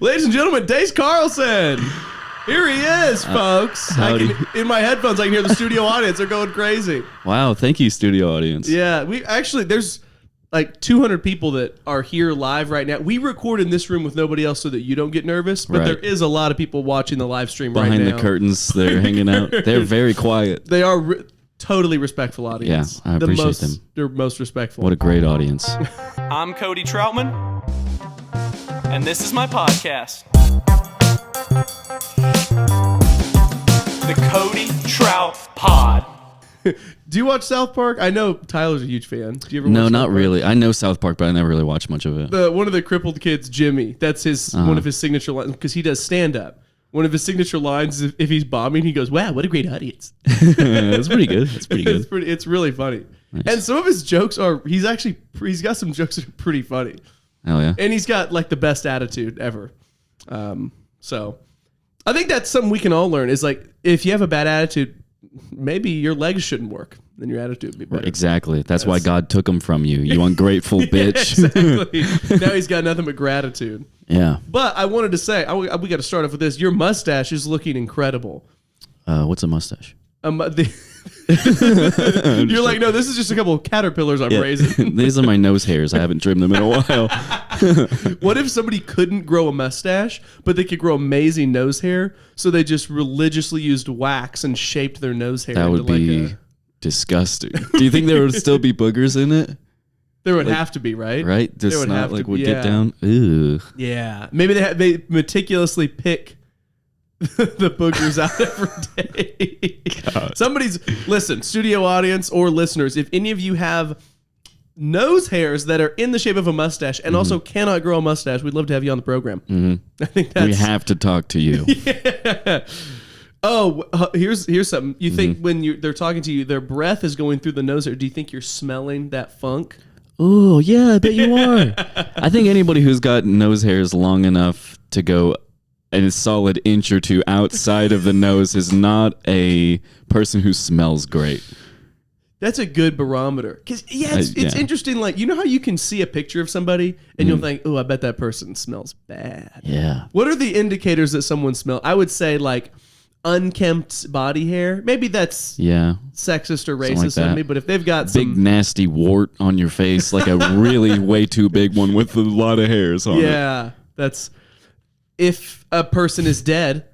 Ladies and gentlemen, Dace Carlson. Here he is, folks. In my headphones, I can hear the studio audience. They're going crazy. Wow, thank you, studio audience. Yeah, there's like 200 people that are here live right now. We record in this room with nobody else so that you don't get nervous, but there is a lot of people watching the live stream right now. Behind the curtains, they're hanging out. They're very quiet. They are totally respectful audience. Yeah, I appreciate them. They're most respectful. What a great audience. I'm Cody Troutman, and this is my podcast. The Cody TroutPod. Do you watch South Park? I know Tyler's a huge fan. Do you ever watch No, South not Park? really. I know South Park, but I never really watched much of it. One of the crippled kids, Jimmy, that's one of his signature lines, because he does stand-up. One of his signature lines is if he's bombing, he goes, "Wow, what a great audience." That's pretty good. That's pretty good. It's really funny. Nice. And some of his jokes he's got some jokes that are pretty funny. Hell yeah. And he's got like the best attitude ever. So I think that's something we can all learn is like, if you have a bad attitude, maybe your legs shouldn't work, then your attitude would be better. Exactly. That's why God took them from you. You ungrateful bitch. Exactly. Now he's got nothing but gratitude. Yeah. But I wanted to say, we got to start off with this. Your mustache is looking incredible. What's a mustache? You're like, no, this is just a couple of caterpillars I'm raising. These are my nose hairs. I haven't trimmed them in a while. What if somebody couldn't grow a mustache, but they could grow amazing nose hair, so they just religiously used wax and shaped their nose hair? That would be disgusting. Do you think there would still be boogers in it? There would have to be, right? Right? Just would not have like to would be, get down. Ooh. Yeah. Maybe they meticulously pick the boogers out every day. Listen, studio audience or listeners, if any of you have nose hairs that are in the shape of a mustache and also cannot grow a mustache, we'd love to have you on the program. I think we have to talk to you. Yeah. Oh, here's something. You think when they're talking to you, their breath is going through the nose hair. Do you think you're smelling that funk? Oh, yeah, I bet you are. I think anybody who's got nose hairs long enough to go a solid inch or two outside of the nose is not a person who smells great. That's a good barometer. Because, it's interesting. Like, you know how you can see a picture of somebody and you'll think, oh, I bet that person smells bad. Yeah. What are the indicators that someone smells? I would say, like, unkempt body hair. Maybe that's sexist or racist on me, but if they've got big nasty wart on your face, like a really way too big one with a lot of hairs on it. Yeah, that's... If a person is dead,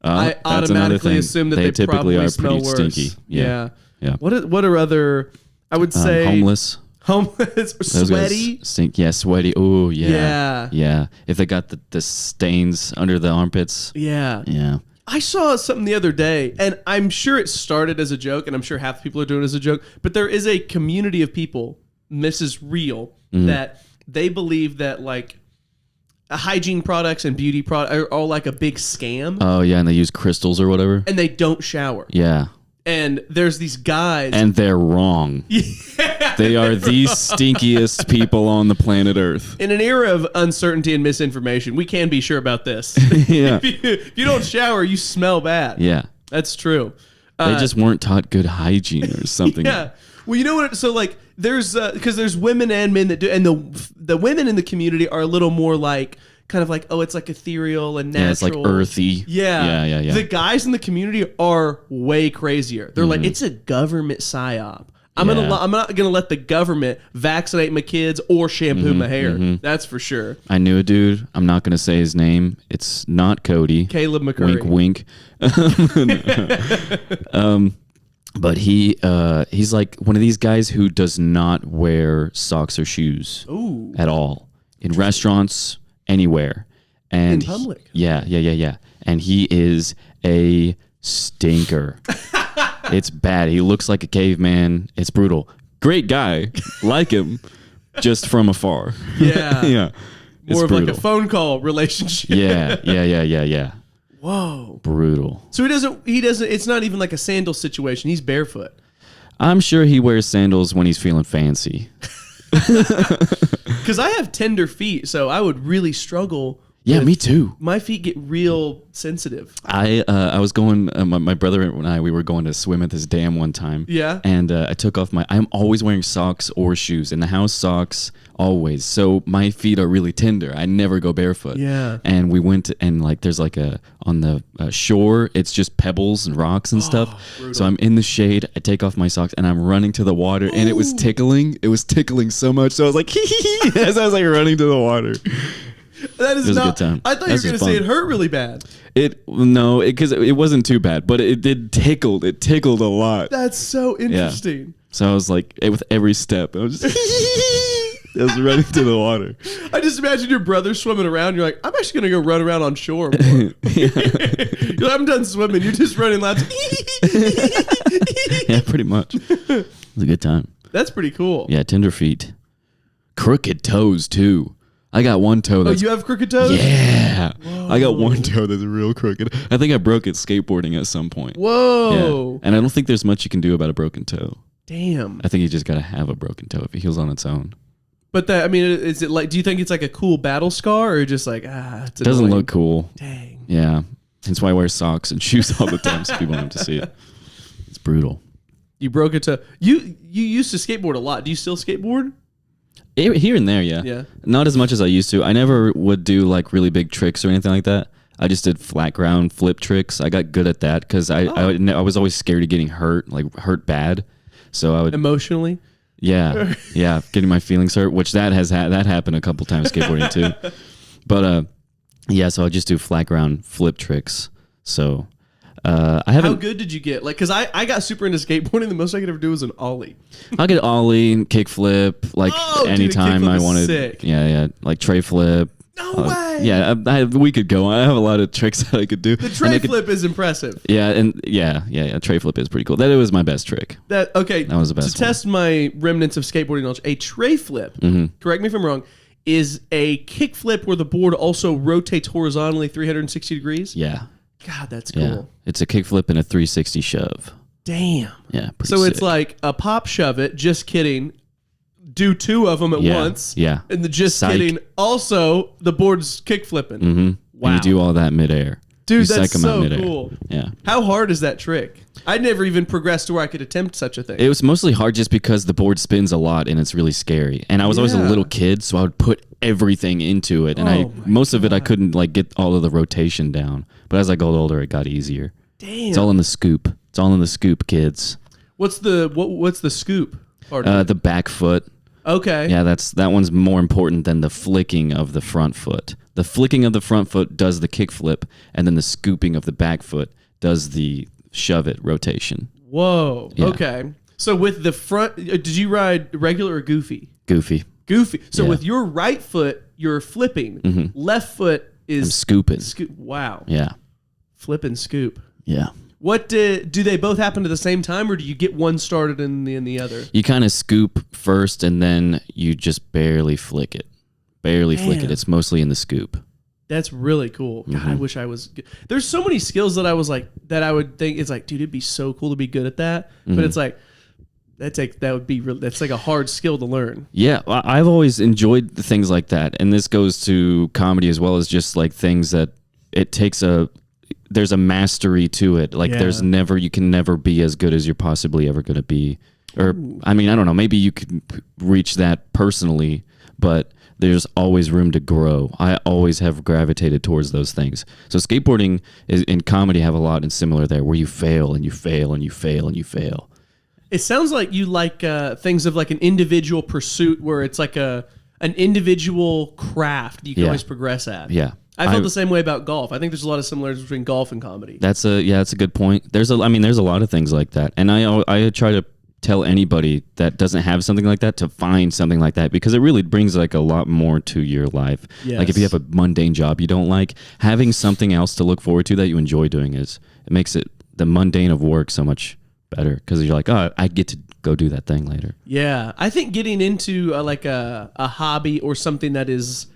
I automatically assume that they typically probably are smell pretty worse. stinky. Yeah. Yeah. What are other? I would say homeless. Homeless, sweaty. Stink. Yeah, sweaty. Oh Yeah. Yeah. If they got the stains under the armpits. Yeah. Yeah. I saw something the other day, and I'm sure it started as a joke, and I'm sure half the people are doing it as a joke, but there is a community of people, and this is real, that they believe that, like, hygiene products and beauty products are all like a big scam. Oh, yeah, and they use crystals or whatever. And they don't shower. Yeah. And there's these guys. And they're wrong. Yeah. They are the stinkiest people on the planet Earth. In an era of uncertainty and misinformation, we can be sure about this. Yeah. If you don't shower, you smell bad. Yeah. That's true. They just weren't taught good hygiene or something. Yeah. Well, you know what? So, like, there's because there's women and men that do, and the women in the community are a little more like, kind of like, oh, it's like ethereal and natural. Yeah, it's like earthy. Yeah. Yeah. The guys in the community are way crazier. They're like, it's a government psyop. I'm not gonna let the government vaccinate my kids or shampoo my hair. That's for sure. I knew a dude. I'm not gonna say his name. It's not Cody. Caleb McCurry. Wink, wink. But he's like one of these guys who does not wear socks or shoes at all in restaurants, anywhere, and in public. Yeah. And he is a stinker. It's bad. He looks like a caveman. It's brutal. Great guy, like him, just from afar. Yeah. Yeah. More of like a phone call relationship. Yeah. Whoa. Brutal. So he doesn't, it's not even like a sandal situation. He's barefoot. I'm sure he wears sandals when he's feeling fancy. Because I have tender feet, so I would really struggle Yeah, me too. My feet get real sensitive. I was going. My brother and I, we were going to swim at this dam one time. Yeah. And I took off I'm always wearing socks or shoes in the house. Socks always. So my feet are really tender. I never go barefoot. Yeah. And we went and like there's like on the shore. It's just pebbles and rocks and stuff. Brutal. So I'm in the shade. I take off my socks and I'm running to the water. And it was tickling. It was tickling so much. So I was like, as I was like running to the water. That is It was not. a good time. I thought you were going to say it hurt really bad. Because it wasn't too bad, but it did tickled. It tickled a lot. That's so interesting. So I was like, with every step, I was just, I was running to the water. I just imagine your brother swimming around. You're like, I'm actually going to go run around on shore more. You're like, I'm done swimming. You're just running laps. Yeah, pretty much. It was a good time. That's pretty cool. Yeah, tender feet. Crooked toes, too. I got one toe that's... Oh, you have crooked toes? Yeah. Whoa. I got one toe that's real crooked. I think I broke it skateboarding at some point. Whoa. Yeah. And I don't think there's much you can do about a broken toe. Damn. I think you just got to have a broken toe if it heals on its own. But that, I mean, is it like, do you think it's like a cool battle scar or just like, it's It doesn't annoying? look cool. Dang. Yeah. That's why I wear socks and shoes all the time so people don't have to see it. It's brutal. You broke a toe. You used to skateboard a lot. Do you still skateboard? Here and there, yeah. Yeah. Not as much as I used to. I never would do like really big tricks or anything like that. I just did flat ground flip tricks. I got good at that because I was always scared of getting hurt, like hurt bad. So I would Emotionally? yeah, getting my feelings hurt, which that happened a couple times skateboarding too. But yeah, so I just do flat ground flip tricks. So I haven't. How good did you get? Like, because I got super into skateboarding. The most I could ever do was an ollie. I'll get ollie, kick flip, like anytime dude, a kickflip I is wanted. sick. Yeah, like tray flip. No way. Yeah, we could go. I have a lot of tricks that I could do. The tray flip is impressive. Yeah, and yeah. Tray flip is pretty cool. That was my best trick. That was the best To test my remnants of skateboarding knowledge, a tray flip, correct me if I'm wrong, is a kick flip where the board also rotates horizontally 360 degrees. Yeah. God, that's cool. Yeah. It's a kick flip and a 360 shove. Damn. Yeah. So sick. it's like a pop shove it. Just kidding. Do two of them at once. Yeah. And the just Psych. kidding. Also, the board's kick flipping. Mm-hmm. Wow. And you do all that midair. Dude, you that's psych 'em out so midair. cool. Yeah. How hard is that trick? I'd never even progressed to where I could attempt such a thing. It was mostly hard just because the board spins a lot and it's really scary. And I was always a little kid, so I would put everything into it. And most of it I couldn't like get all of the rotation down. But as I got older, it got easier. Damn. It's all in the scoop. It's all in the scoop, kids. What's the scoop part of it? The back foot. Okay. Yeah, that one's more important than the flicking of the front foot. The flicking of the front foot does the kick flip, and then the scooping of the back foot does the shove it rotation. Whoa. Yeah. Okay. So with the front, did you ride regular or goofy? Goofy. Goofy. So Yeah. with your right foot, you're flipping. Left foot is I'm scooping. Wow. Yeah. Flip and scoop. Yeah. What do they both happen at the same time, or do you get one started and the other? You kind of scoop first, and then you just barely flick it. Barely flick it. It's mostly in the scoop. That's really cool. God, I wish I was. There's so many skills that I was like that I would think it's like, dude, it'd be so cool to be good at that. But it's like that's like a hard skill to learn. Yeah, I've always enjoyed things like that, and this goes to comedy as well as just like things that it takes there's a mastery to it. Like you can never be as good as you're possibly ever going to be. Or, I mean, I don't know, maybe you could reach that personally, but there's always room to grow. I always have gravitated towards those things. So skateboarding and comedy have a lot in similar there, where you fail and you fail and you fail and you fail. It sounds like you like things of like an individual pursuit where it's like an individual craft you can always progress at. Yeah. I felt the same way about golf. I think there's a lot of similarities between golf and comedy. That's a good point. There's a lot of things like that. And I try to tell anybody that doesn't have something like that to find something like that, because it really brings like a lot more to your life. Yes. Like if you have a mundane job you don't like, having something else to look forward to that you enjoy doing it makes the mundane of work so much better, because you're like, oh, I get to go do that thing later. Yeah, I think getting into like a hobby or something that is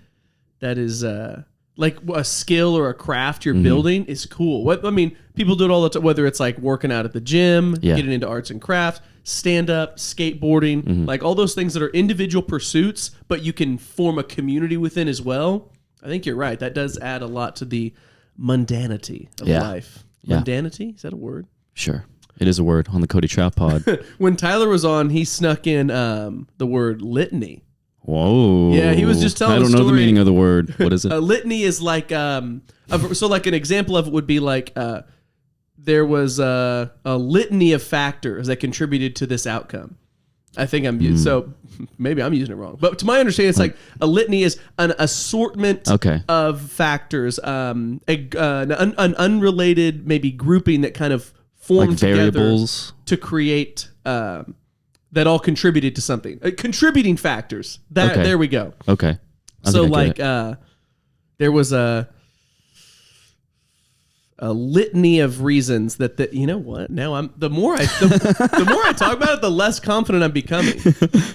like a skill or a craft you're building is cool. I mean, people do it all the time, whether it's like working out at the gym, getting into arts and crafts, stand-up, skateboarding, like all those things that are individual pursuits, but you can form a community within as well. I think you're right. That does add a lot to the mundanity of Yeah. life. Yeah. Mundanity? Is that a word? Sure. It is a word on the Cody TroutPod. When Tyler was on, he snuck in the word litany. Whoa. Yeah, he was just telling I don't a know the story. meaning of the word. What is it? A litany is like so like an example of it would be like there was a litany of factors that contributed to this outcome. I think so maybe I'm using it wrong, but to my understanding, it's like a litany is an assortment of factors, an unrelated maybe grouping that kind of formed Like together variables to create that all contributed to something. Contributing factors. There we go. Okay. So like there was a litany of reasons that you know what? Now the more I talk about it, the less confident I'm becoming.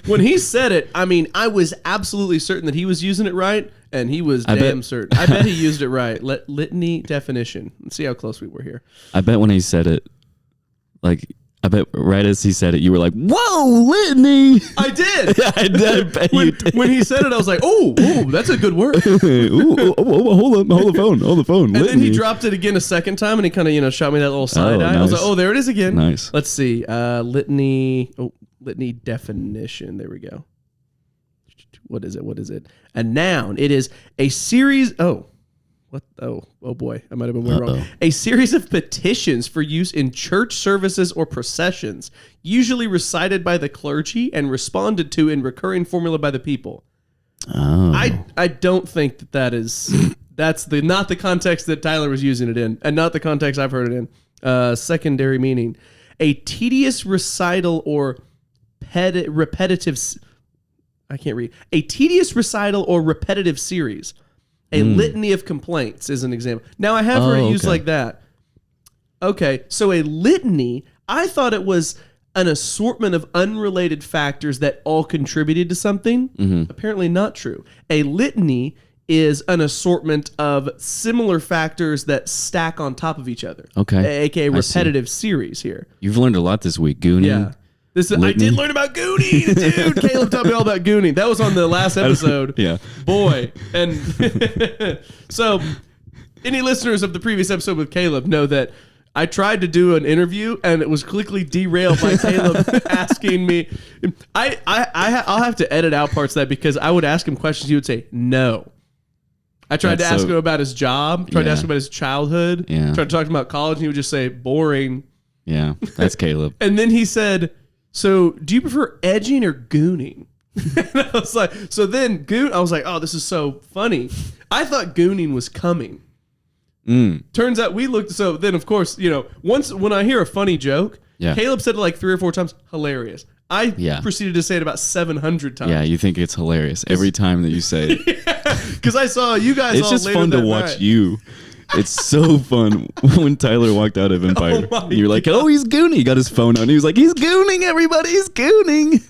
When he said it, I mean, I was absolutely certain that he was using it right, and he was damn certain. I bet he used it right. Litany definition. Let's see how close we were here. I bet when he said it, like, I bet right as he said it, you were like, "Whoa, litany!" I did. Yeah, I bet you did. When he said it, I was like, "Oh, that's a good word." hold the phone. And then he dropped it again a second time, and he kind of shot me that little side eye. Nice. I was like, "Oh, there it is again." Nice. Let's see. Litany. Oh, litany definition. There we go. What is it? A noun. It is a series. Oh. What? Oh boy, I might have been wrong. A series of petitions for use in church services or processions, usually recited by the clergy and responded to in recurring formula by the people. Oh. I don't think that's not the context that Tyler was using it in, and not the context I've heard it in. Secondary meaning, a tedious recital or repetitive. I can't read. A tedious recital or repetitive series. A litany of complaints is an example. Now, I have heard it used like that. Okay, so a litany, I thought it was an assortment of unrelated factors that all contributed to something. Apparently not true. A litany is an assortment of similar factors that stack on top of each other. Okay. AKA repetitive series here. You've learned a lot this week, Goonie. Yeah. I did learn about gooning, dude. Caleb taught me all about gooning. That was on the last episode. Yeah. Boy. And so any listeners of the previous episode with Caleb know that I tried to do an interview and it was quickly derailed by Caleb asking me. I'll have to edit out parts of that because I would ask him questions. He would say, no. I tried to ask him about his job, tried to ask him about his childhood, tried to talk to him about college, and he would just say, boring. Yeah, that's Caleb. And then he said, so do you prefer edging or gooning? And I was like, so then I was like, oh, this is so funny. I thought gooning was coming. Turns out so then of course, once when I hear a funny joke, Caleb said it like 3 or 4 times, hilarious. I proceeded to say it about 700 times. Yeah, you think it's hilarious every time that you say it. Because I saw you guys it's all just later fun to that watch night. you. It's so fun when Tyler walked out of Empire. Oh You're like, oh, he's gooning. He got his phone out and he was like, he's gooning, everybody. He's gooning.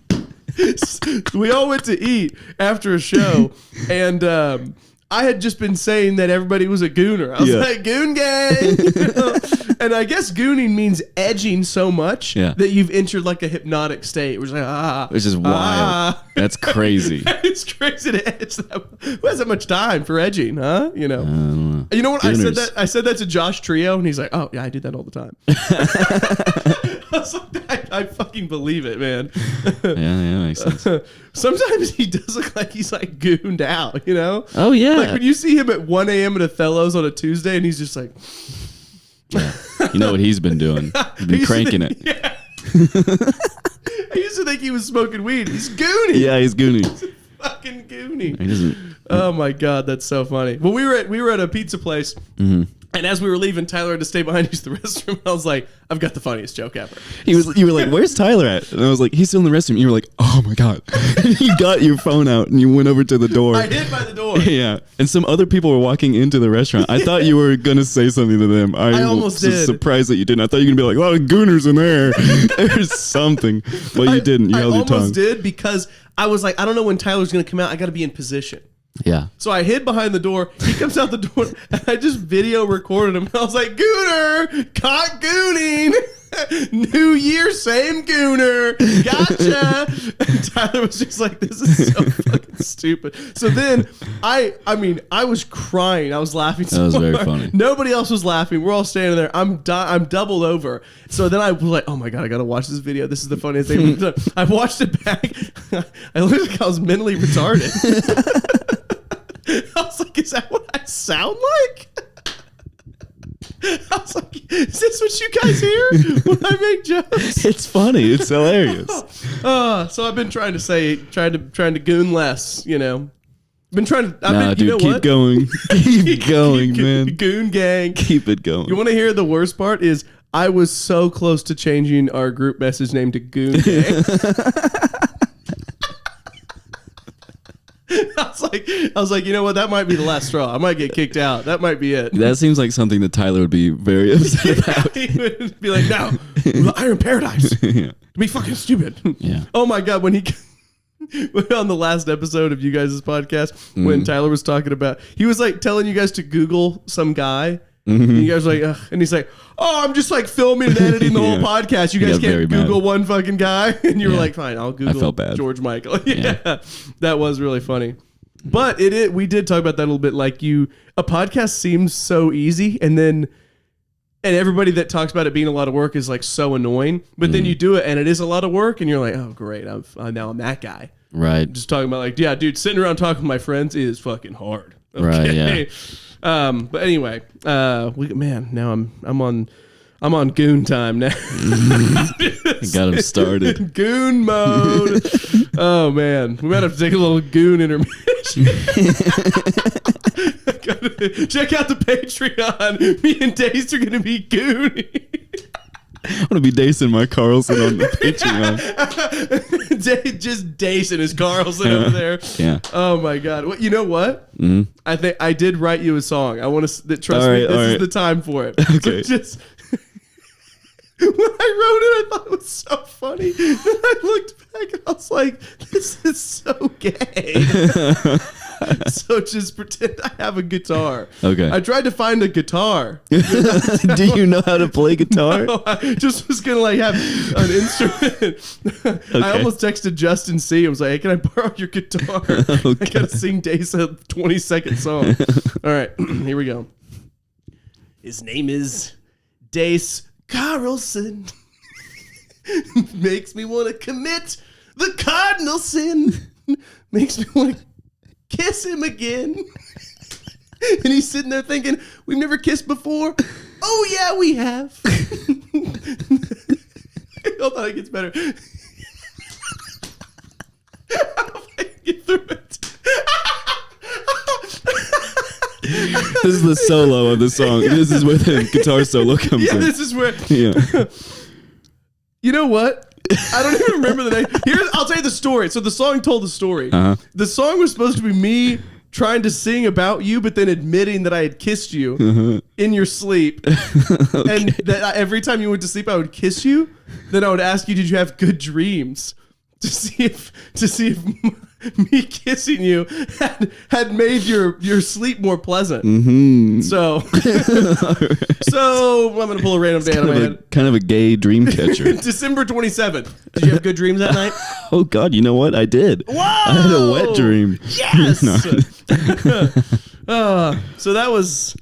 We all went to eat after a show, and I had just been saying that everybody was a gooner. I was like, goon gang. And I guess gooning means edging so much that you've entered like a hypnotic state. We're just like, Which is wild. That's crazy. It's crazy to edge. Who has that much time for edging, huh? You know what? Gooners. I said that to Josh Trio, and he's like, oh, yeah, I do that all the time. I was like, I fucking believe it, man. Yeah, makes sense. Sometimes he does look like he's like gooned out, Oh, yeah. Like when you see him at 1 a.m. at Othello's on a Tuesday, and he's just like... Yeah. You know what he's been doing? He's been cranking it. Yeah. I used to think he was smoking weed. He's gooning. Yeah, he's gooning. He's fucking gooning. He doesn't... Oh my God, that's so funny. Well, we were at a pizza place, and as we were leaving, Tyler had to stay behind use the restroom. I was like, I've got the funniest joke ever. You were like, where's Tyler at? And I was like, he's still in the restroom. You were like, oh my God. You got your phone out and you went over to the door. I hid by the door. Yeah. And some other people were walking into the restaurant. I thought you were going to say something to them. I almost was did. surprised that you didn't. I thought you were going to be like, a lot of gooners in there. There's something. But you didn't. You held your tongue. I almost did because I was like, I don't know when Tyler's going to come out. I got to be in position. Yeah. So I hid behind the door. He comes out the door, and I just video recorded him. I was like, Gooner, caught gooning. New year, same gooner. Gotcha. And Tyler was just like, this is so fucking stupid. So then I was crying. I was laughing so That was hard. very funny. Nobody else was laughing. We're all standing there. I'm doubled over. So then I was like, oh my God, I got to watch this video. This is the funniest thing. I watched it back. I looked like I was mentally retarded. I was like, is that what I sound like? I was like, is this what you guys hear when I make jokes? It's funny. It's hilarious. So I've been trying to goon less, you know. Been trying to. Dude, keep going. Keep going, man. Goon gang. Keep it going. You want to hear the worst part is I was so close to changing our group message name to Goon Gang. I was like, you know what? That might be the last straw. I might get kicked out. That might be it. That seems like something that Tyler would be very upset about. He would be like, no, Iron Paradise. Yeah. Be fucking stupid. Yeah. Oh my God. When on the last episode of you guys' podcast, when Tyler was talking about, he was like telling you guys to Google some guy. And you guys were like, ugh. And he's like, oh, I'm just like filming and editing the whole podcast. You guys can't Google one fucking guy. And you were like, fine, I'll Google I felt bad. George Michael. Yeah. That was really funny. But we did talk about that a little bit. Like a podcast seems so easy, and everybody that talks about it being a lot of work is like so annoying. But then you do it, and it is a lot of work, and you're like, oh great, now I'm that guy. Right. Just talking about like, yeah, dude, sitting around talking with my friends is fucking hard. Okay? Right. Yeah. But anyway, now I'm on goon time now. Got him started. Goon mode. Oh man, we might have to take a little goon intermission. Check out the Patreon. Me and Dace are gonna be gooning. I want to be Dace and my Carlson on the Patreon. Just Dace and his Carlson over there. Yeah. Oh my God. Well, you know what? Mm-hmm. I think I did write you a song. I want to trust me. This is the time for it. Okay. So just when I wrote it, I thought it was so funny. Then I looked back and I was like, "This is so gay." So just pretend I have a guitar. Okay. I tried to find a guitar. Do you know how to play guitar? No, I just was gonna like have an instrument. I almost texted Justin C. I was like, "Hey, can I borrow your guitar? I gotta sing Dace a 20-second song." All right, here we go. His name is Dace Carlson. Makes me want to commit the cardinal sin. Makes me want to kiss him again. And he's sitting there thinking, we've never kissed before. Oh yeah, we have. Hold on, it gets better. I can get through it. This is the solo of the song. This is where the guitar solo comes in. This is where. Yeah. You know what? I don't even remember the name. I'll tell you the story. So the song told the story. Uh-huh. The song was supposed to be me trying to sing about you, but then admitting that I had kissed you in your sleep. And that every time you went to sleep, I would kiss you. Then I would ask you, did you have good dreams? To see if me kissing you had made your sleep more pleasant. Mm-hmm. So I'm gonna pull a random day out of my head. Kind of a gay dream catcher. December 27th. Did you have good dreams that night? Oh God, you know what? I did. Whoa! I had a wet dream. Yes. So that was.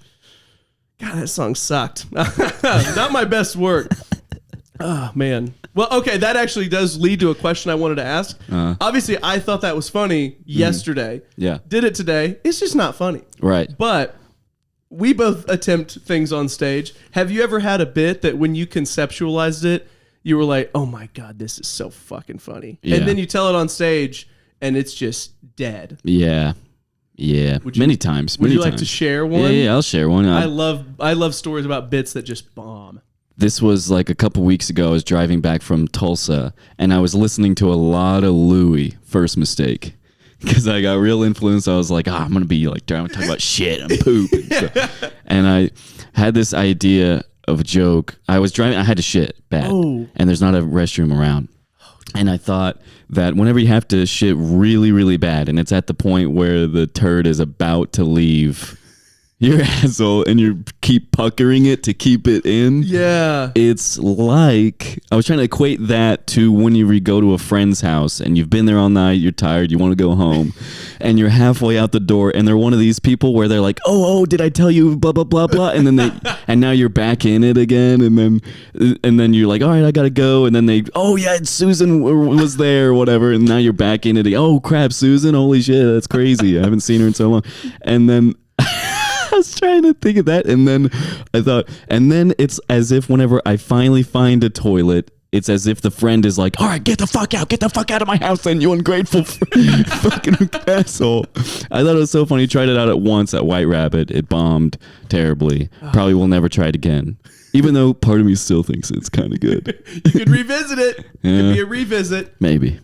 God, that song sucked. Not my best work. Oh man. Well, okay, that actually does lead to a question I wanted to ask. Obviously, I thought that was funny yesterday. Yeah. Did it today. It's just not funny. Right. But we both attempt things on stage. Have you ever had a bit that when you conceptualized it, you were like, oh my God, this is so fucking funny. Yeah. And then you tell it on stage and it's just dead. Yeah. Yeah. Many times. Would you like to share one? Yeah, I'll share one. I love stories about bits that just bomb. This was like a couple weeks ago. I was driving back from Tulsa, and I was listening to a lot of Louis, First Mistake, because I got real influence. I was like, I'm going to be like, I'm going to talk about shit and poop. And I had this idea of a joke. I was driving. I had to shit bad, and there's not a restroom around. And I thought that whenever you have to shit really, really bad, and it's at the point where the turd is about to leave your asshole and you keep puckering it to keep it in. Yeah. It's like, I was trying to equate that to when you go to a friend's house and you've been there all night, you're tired, you want to go home, and you're halfway out the door and they're one of these people where they're like, oh, did I tell you blah, blah, blah, blah. And then and now you're back in it again. And then you're like, all right, I got to go. And then oh yeah, Susan was there or whatever. And now you're back in it. Oh crap, Susan, holy shit, that's crazy. I haven't seen her in so long. And then I was trying to think of that, and then I thought, and then it's as if whenever I finally find a toilet, it's as if the friend is like, all right, get the fuck out of my house, then, you ungrateful fucking asshole. I thought it was so funny. Tried it out at once at White Rabbit. It bombed terribly. Probably will never try it again. Even though part of me still thinks it's kind of good. You could revisit it. It could be a revisit. Maybe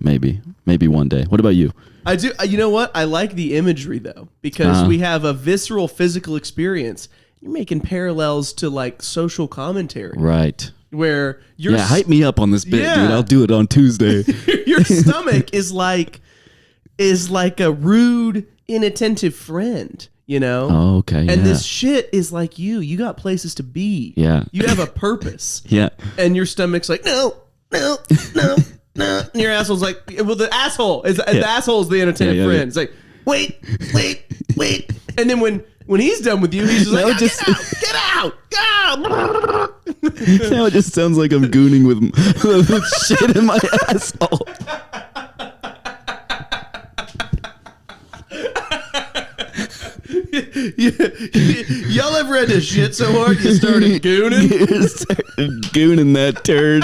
one day. What about you? I do. You know what? I like the imagery though, because we have a visceral physical experience. You're making parallels to like social commentary, right? Where you're hype me up on this bit, dude. I'll do it on Tuesday. Your stomach is like a rude, inattentive friend. You know? Oh, okay. And this shit is like you. You got places to be. Yeah. You have a purpose. Yeah. And your stomach's like, no. And your asshole's like, well, the asshole is the asshole is the inattentive friend. It's like, wait. And then when he's done with you, he's just like, get out. Now it just sounds like I'm gooning with shit in my asshole. Y'all ever had to shit so hard you started gooning? Gooning that turd.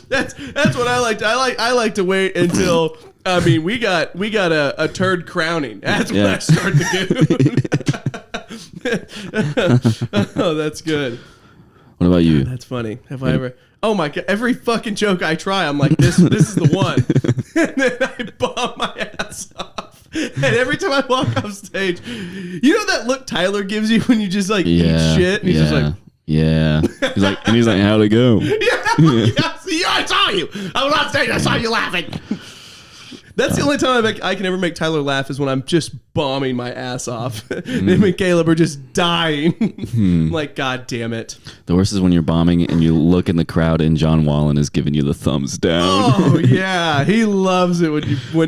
That's what I like. I like to wait until we got a turd crowning. That's when I start to goon. Oh, that's good. What about you? That's funny. Have I ever? Oh my god! Every fucking joke I try, I'm like, this is the one, and then I bomb my ass off. And every time I walk off stage, you know that look Tyler gives you when you just like eat shit, and he's just like, yeah. He's like, how'd it go? Yeah. See, I saw you. I was on stage. I saw you laughing. That's the only time I can ever make Tyler laugh is when I'm just bombing my ass off. Him and Caleb are just dying. I'm like, God damn it. The worst is when you're bombing and you look in the crowd and John Wallen is giving you the thumbs down. Oh, yeah. He loves it when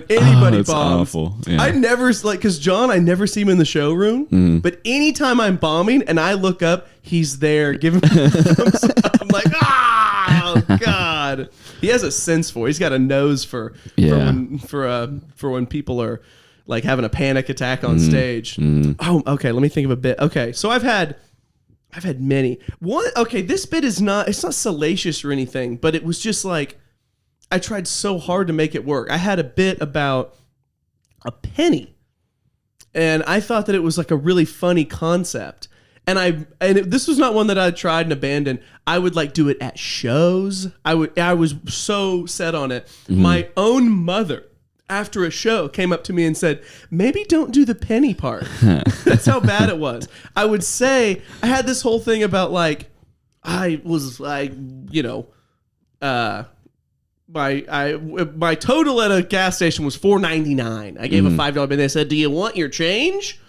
anybody that's bombs. Awful. Yeah. I never, because John, I never see him in the showroom. But anytime I'm bombing and I look up, he's there giving me the thumbs up. I'm like, oh, God. He has a sense for it. He's got a nose for when people are like having a panic attack on stage. Oh, okay. Let me think of a bit. Okay, so I've had many. One. Okay, this bit it's not salacious or anything, but it was just like I tried so hard to make it work. I had a bit about a penny, and I thought that it was like a really funny concept. And this was not one that I tried and abandoned. I would like do it at shows. I was so set on it. My own mother, after a show, came up to me and said, maybe don't do the penny part. That's how bad it was. I would say, I had this whole thing about like, my total at a gas station was $4.99. I gave a $5 bill. They said, do you want your change?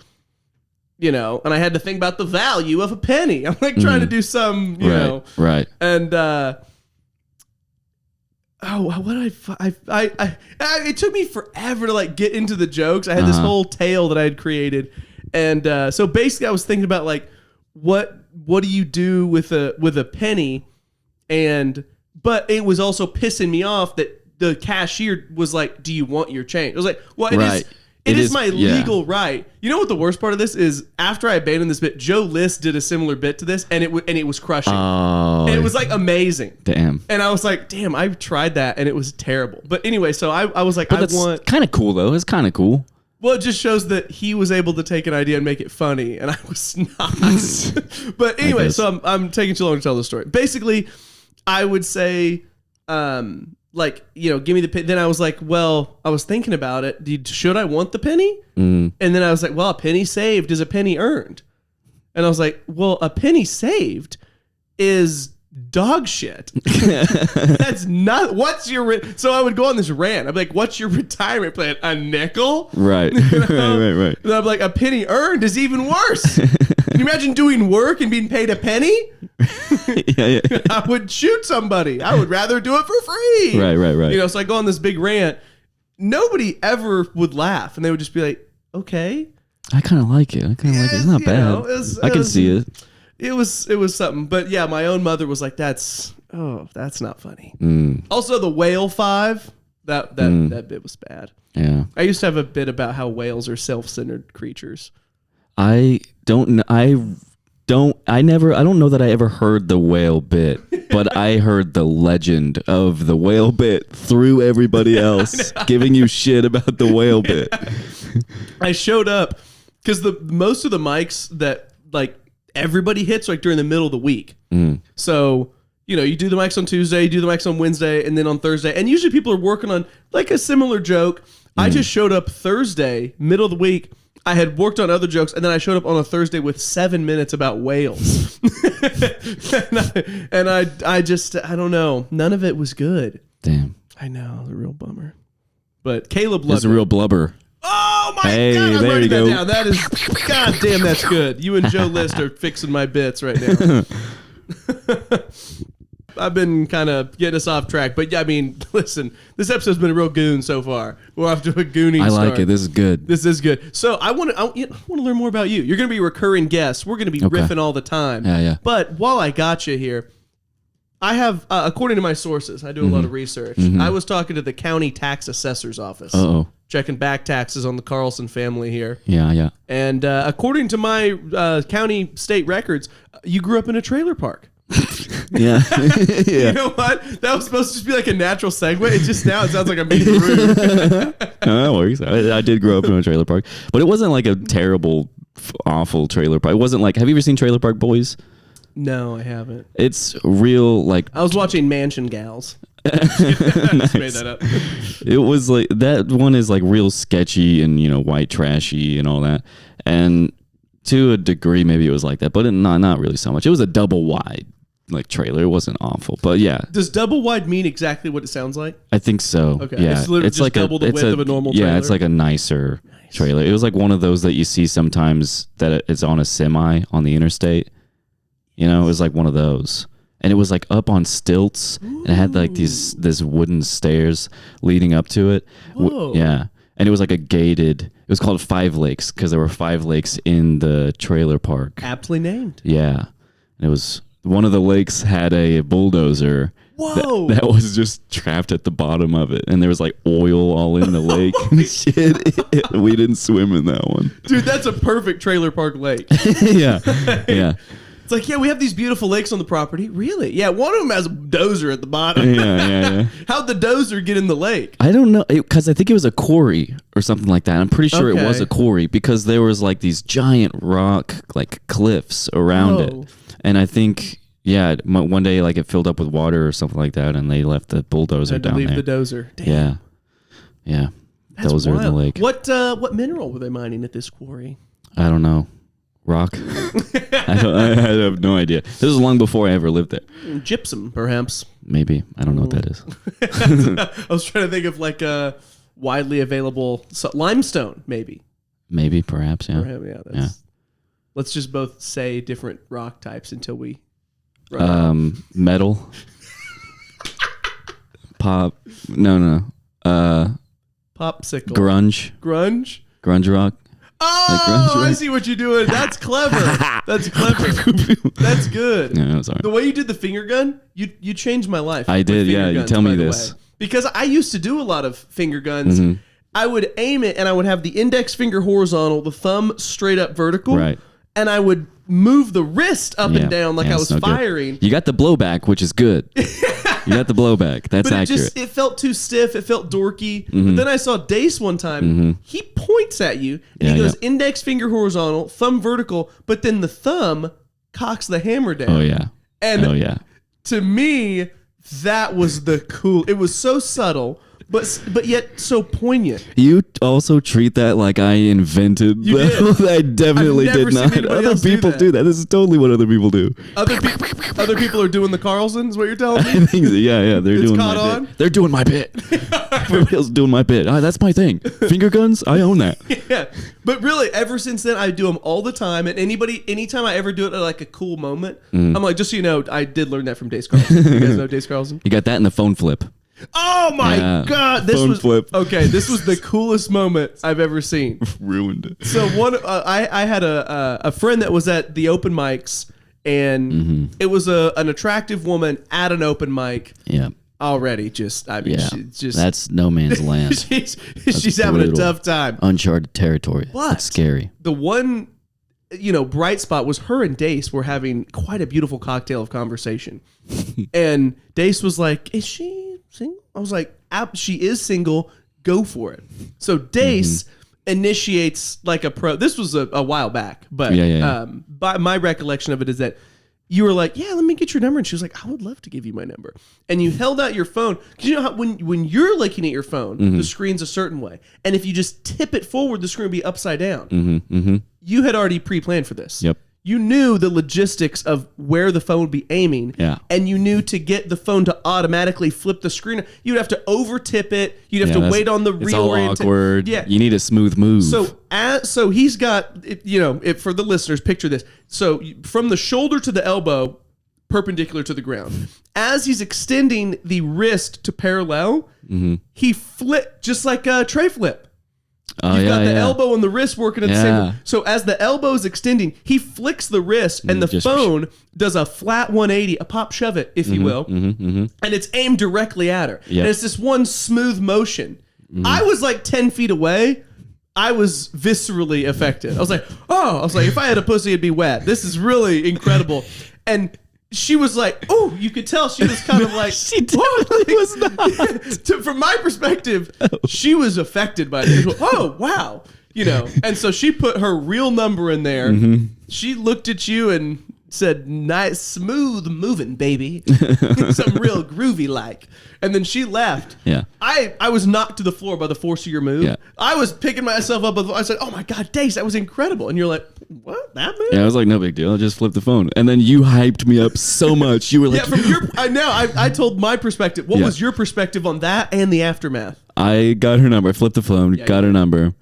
You know, and I had to think about the value of a penny. I'm like trying to do some, you know. Right. And, it took me forever to like get into the jokes. I had this whole tale that I had created. And so basically I was thinking about like, what do you do with a penny? But it was also pissing me off that the cashier was like, do you want your change? I was like, well, it is my legal right. You know what the worst part of this is? After I abandoned this bit, Joe List did a similar bit to this, and it was crushing. Oh, and it was like amazing. Damn. And I was like, damn, I've tried that, and it was terrible. But anyway, so I was like, but want kind of cool though. It's kind of cool. Well, it just shows that he was able to take an idea and make it funny, and I was not. But anyway, so I'm taking too long to tell the story. Basically, I would say, like, you know, give me the penny. Then I was like, well, I was thinking about it. Should I want the penny? And then I was like, well, a penny saved is a penny earned. And I was like, well, a penny saved is dog shit. That's not. What's your? So I would go on this rant. I'm like, "What's your retirement plan? A nickel?" Right. You know? right. And I'm like, "A penny earned is even worse." Can you imagine doing work and being paid a penny? yeah. I would shoot somebody. I would rather do it for free. Right. You know, so I go on this big rant. Nobody ever would laugh, and they would just be like, "Okay." I kind of like it. It's not bad. I can see it. It was something. But yeah, my own mother was like, that's not funny. Also, the whale 5, that bit was bad. Yeah. I used to have a bit about how whales are self-centered creatures. I don't know that I ever heard the whale bit, but I heard the legend of the whale bit through everybody else giving you shit about the whale bit. I showed up because most of the mics that like everybody hits like during the middle of the week. So, you know, you do the mics on Tuesday, you do the mics on Wednesday, and then on Thursday. And usually people are working on like a similar joke. I just showed up Thursday, middle of the week. I had worked on other jokes, and then I showed up on a Thursday with 7 minutes about whales. and I don't know. None of it was good. Damn. I know. It was a real bummer. But Caleb loved It's a real blubber. Oh my God! I'm writing that down. That is, God damn, that's good. You and Joe List are fixing my bits right now. I've been kind of getting us off track, but yeah, I mean, listen, this episode's been a real goon so far. We're off to a gooning start. I like it. This is good. This is good. So I want to learn more about you. You're going to be a recurring guest. We're going to be riffing all the time. Yeah. But while I got you here, I have, according to my sources, I do a lot of research. I was talking to the county tax assessor's office. Checking back taxes on the Carlson family here. Yeah. And according to my county state records, you grew up in a trailer park. Yeah. You know what? That was supposed to just be like a natural segue. It just now it sounds like I'm being rude. No, that works. I did grow up in a trailer park, but it wasn't like a terrible, awful trailer park. It wasn't like, have you ever seen Trailer Park Boys? No, I haven't. It's real, like... I was watching Mansion Gals. I just made that up. It was like, that one is like real sketchy and, you know, white trashy and all that. And to a degree, maybe it was like that, but not really so much. It was a double wide like trailer. It wasn't awful, but yeah. Does double wide mean exactly what it sounds like? I think so. Okay. Yeah. It's literally just like double the width of a normal trailer. Yeah, it's like a nicer trailer. It was like one of those that you see sometimes that it's on a semi on the interstate. You know, it was like one of those. And it was like up on stilts. And it had like this wooden stairs leading up to it. Whoa. Yeah. And it was like a gated, it was called 5 Lakes because there were 5 lakes in the trailer park. Aptly named. Yeah. And it was, one of the lakes had a bulldozer. Whoa. That was just trapped at the bottom of it. And there was like oil all in the lake and shit. We didn't swim in that one. Dude, that's a perfect trailer park lake. Yeah. Yeah. It's like, yeah, we have these beautiful lakes on the property. Really? Yeah, one of them has a dozer at the bottom. Yeah. How'd the dozer get in the lake? I don't know, because I think it was a quarry or something like that. I'm pretty sure it was Okay. a quarry because there was like these giant rock like cliffs around it. And I think, yeah, one day like it filled up with water or something like that, and they left the bulldozer Had to down leave there. the dozer. Damn. Yeah. That's Dozer in the wild. lake. What mineral were they mining at this quarry? I don't know. Rock? I have no idea. This was long before I ever lived there. Gypsum, perhaps. Maybe. I don't know what that is. I was trying to think of like a widely available limestone, maybe. Maybe, perhaps, yeah. Yeah. Let's just both say different rock types until we metal. Pop. No. Popsicle. Grunge rock. Oh, Like grunge rock. I see what you're doing. That's clever. That's clever. That's good. No, sorry. The way you did the finger gun, you changed my life. I with did, finger yeah. You guns, tell me by the this. way. Because I used to do a lot of finger guns. Mm-hmm. I would aim it and I would have the index finger horizontal, the thumb straight up vertical. Right. And I would move the wrist up and down like I was it's no good. firing. You got the blowback, which is good. You got the blowback. That's But accurate. it felt too stiff. It felt dorky. But then I saw Dace one time. He points at you and he goes index finger horizontal, thumb vertical, but then the thumb cocks the hammer down. Oh, yeah. And oh, yeah. to me, that was the cool. It was so subtle, but yet so poignant. You also treat that like I invented. You did. I definitely I've never did seen not. anybody Other else people do that. This is totally what other people do. Other people are doing the Carlson, is what you're telling me? I think so. Yeah, they're It's doing caught my on? bit. They're doing my bit. Everybody else is doing my bit. That's my thing. Finger guns, I own that. Yeah, but really, ever since then, I do them all the time. And anytime I ever do it at like a cool moment, I'm like, just so you know, I did learn that from Dace Carlson. You guys know Dace Carlson? You got that in the phone flip. Oh my God! Phone flip. Okay. This was the coolest moment I've ever seen. Ruined it. So I had a friend that was at the open mics, and it was an attractive woman at an open mic. Yeah. Already, she's just That's no man's land. she's having a tough time. Uncharted territory. But That's scary. The one, bright spot was her and Dace were having quite a beautiful cocktail of conversation. And Dace was like, "Is she single?" I was like, "She is single. Go for it." So Dace initiates like this was a while back, but by my recollection of it is that you were like, "Yeah, let me get your number," and she was like, "I would love to give you my number." And you held out your phone because you know how when you're looking at your phone, the screen's a certain way, and if you just tip it forward, the screen will be upside down. You had already pre-planned for this. Yep. You knew the logistics of where the phone would be aiming, and you knew to get the phone to automatically flip the screen, you'd have to over tip it. You'd have to wait on the It's all reorient. awkward. Yeah, you need a smooth move. So he's got, for the listeners, picture this. So from the shoulder to the elbow, perpendicular to the ground, as he's extending the wrist to parallel, he flipped just like a tray flip. You've got the elbow and the wrist working at the same time. So as the elbow is extending, he flicks the wrist, and the phone does a flat 180, a pop shove it, if you will, and it's aimed directly at her. And it's this one smooth motion. I was like 10 feet away. I was viscerally affected. I was like, if I had a pussy, it'd be wet. This is really incredible. And she was like, oh, you could tell she was kind of like, she definitely was not. From my perspective, she was affected by it. Oh, wow. And so she put her real number in there. She looked at you and said, "Nice, smooth moving, baby." Something real groovy like. And then she left. Yeah. I was knocked to the floor by the force of your move. Yeah. I was picking myself up. I said, "Oh my God, Dace, that was incredible." And you're like, "What? That move?" Yeah, I was like, "No big deal. I just flipped the phone." And then you hyped me up so much. You were like, "Yeah." From your I told my perspective. What was your perspective on that and the aftermath? I got her number. I flipped the phone. Got her number.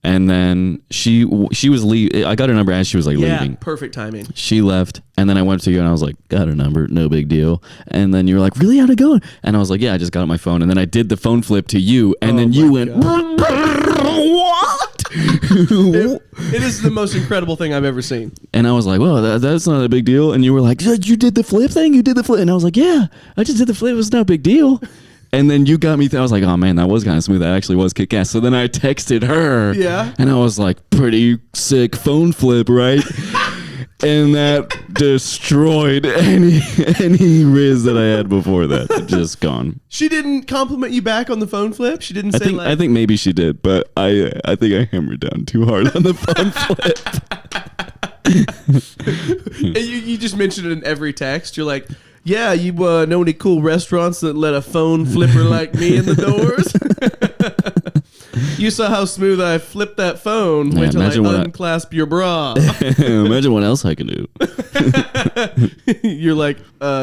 And then she was leaving. I got her number as she was like leaving. Perfect timing. She left, and then I went to you, and I was like, "Got her number, no big deal." And then you were like, "Really? How'd it go?" And I was like, "Yeah, I just got on my phone." And then I did the phone flip to you, and then you went, "What?" It is the most incredible thing I've ever seen. And I was like, "Well, that's not a big deal." And you were like, "You did the flip thing? You did the flip?" And I was like, "Yeah, I just did the flip. It was no big deal." And then you got me. I was like, "Oh man, that was kind of smooth. That actually was kick ass." So then I texted her. Yeah. And I was like, "Pretty sick phone flip, right?" And that destroyed any riz that I had before that. Just gone. She didn't compliment you back on the phone flip? She didn't say I think maybe she did, but I think I hammered down too hard on the phone flip. You just mentioned it in every text. You're like, "Yeah, you know any cool restaurants that let a phone flipper like me in the doors?" You saw how smooth I flipped that phone. Wait till I unclasp your bra. Imagine what else I can do. You're like,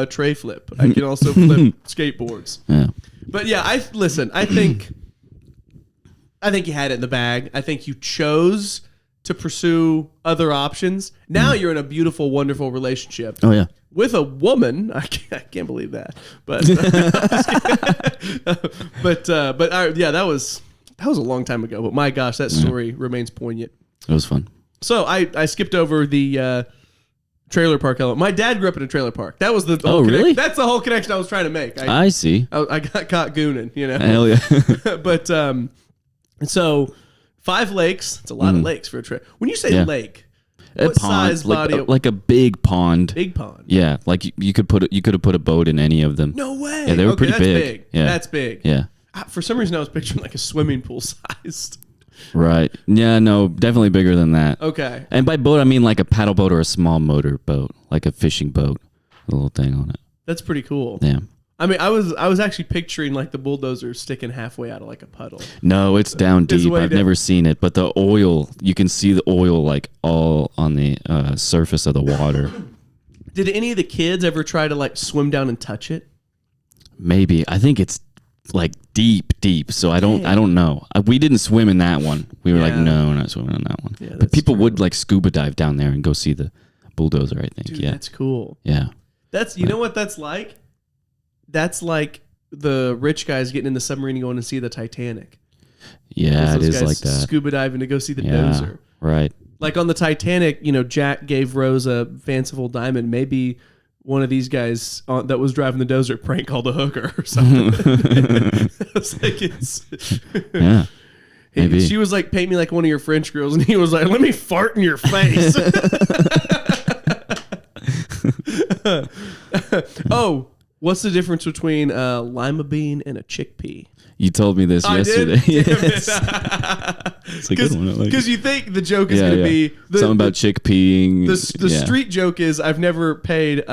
tray flip. I can also flip skateboards. Yeah. But yeah, I think you had it in the bag. I think you chose to pursue other options. Now you're in a beautiful, wonderful relationship. Oh yeah. With a woman. I can't believe that. But yeah, that was a long time ago. But my gosh, that story remains poignant. It was fun. So I skipped over the trailer park element. My dad grew up in a trailer park. That was the whole really? That's the whole connection I was trying to make. I see. I got caught gooning, Hell yeah. But so 5 lakes. It's a lot of lakes for a trip. When you say lake, what size body? Like a big pond. Big pond. Yeah, like you could have put a boat in any of them. No way. Yeah, they were pretty big. Yeah, that's big. Yeah. For some reason, I was picturing like a swimming pool sized. Right. Yeah. No. Definitely bigger than that. Okay. And by boat, I mean like a paddle boat or a small motor boat, like a fishing boat, a little thing on it. That's pretty cool. Yeah. I mean, I was actually picturing like the bulldozer sticking halfway out of like a puddle. No, it's down It's deep. way I've down. never seen it, but the oil, you can see the oil like all on the surface of the water. Did any of the kids ever try to like swim down and touch it? Maybe. I think it's like deep. So I don't know. We didn't swim in that one. We were like, no, we're not swimming in that one. Yeah, but people would like scuba dive down there and go see the bulldozer, I think. Dude, yeah. that's cool. Yeah. That's you know what that's like? That's like the rich guys getting in the submarine and going to see the Titanic. Yeah, it Those is guys like that. Scuba diving to go see the Yeah, dozer. right. Like on the Titanic, you know, Jack gave Rose a fanciful diamond. Maybe one of these guys that was driving the dozer prank called a hooker or something. It's like Yeah. Maybe. She was like, paint me like one of your French girls. And he was like, let me fart in your face. Oh, what's the difference between a lima bean and a chickpea? You told me this yesterday. Did? Yes. It's a good one. I like Because it. you think the joke is going to be something about chickpeeing. the street joke is I've never paid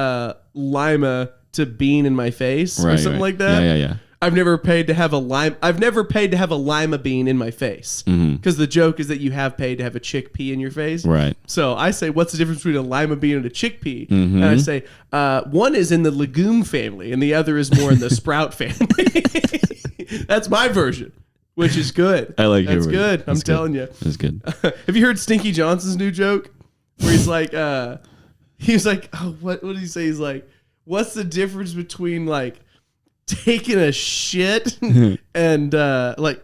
lima to bean in my face or something like that. Yeah. I've never paid to have a lima bean in my face because the joke is that you have paid to have a chickpea in your face. Right. So I say, what's the difference between a lima bean and a chickpea? And I say, one is in the legume family and the other is more in the sprout family. That's my version, which is good. I like your That's version. good. I'm That's good. telling you. That's good. Have you heard Stinky Johnson's new joke? Where he's like, oh, what did he say? He's like, what's the difference between like taking a shit and like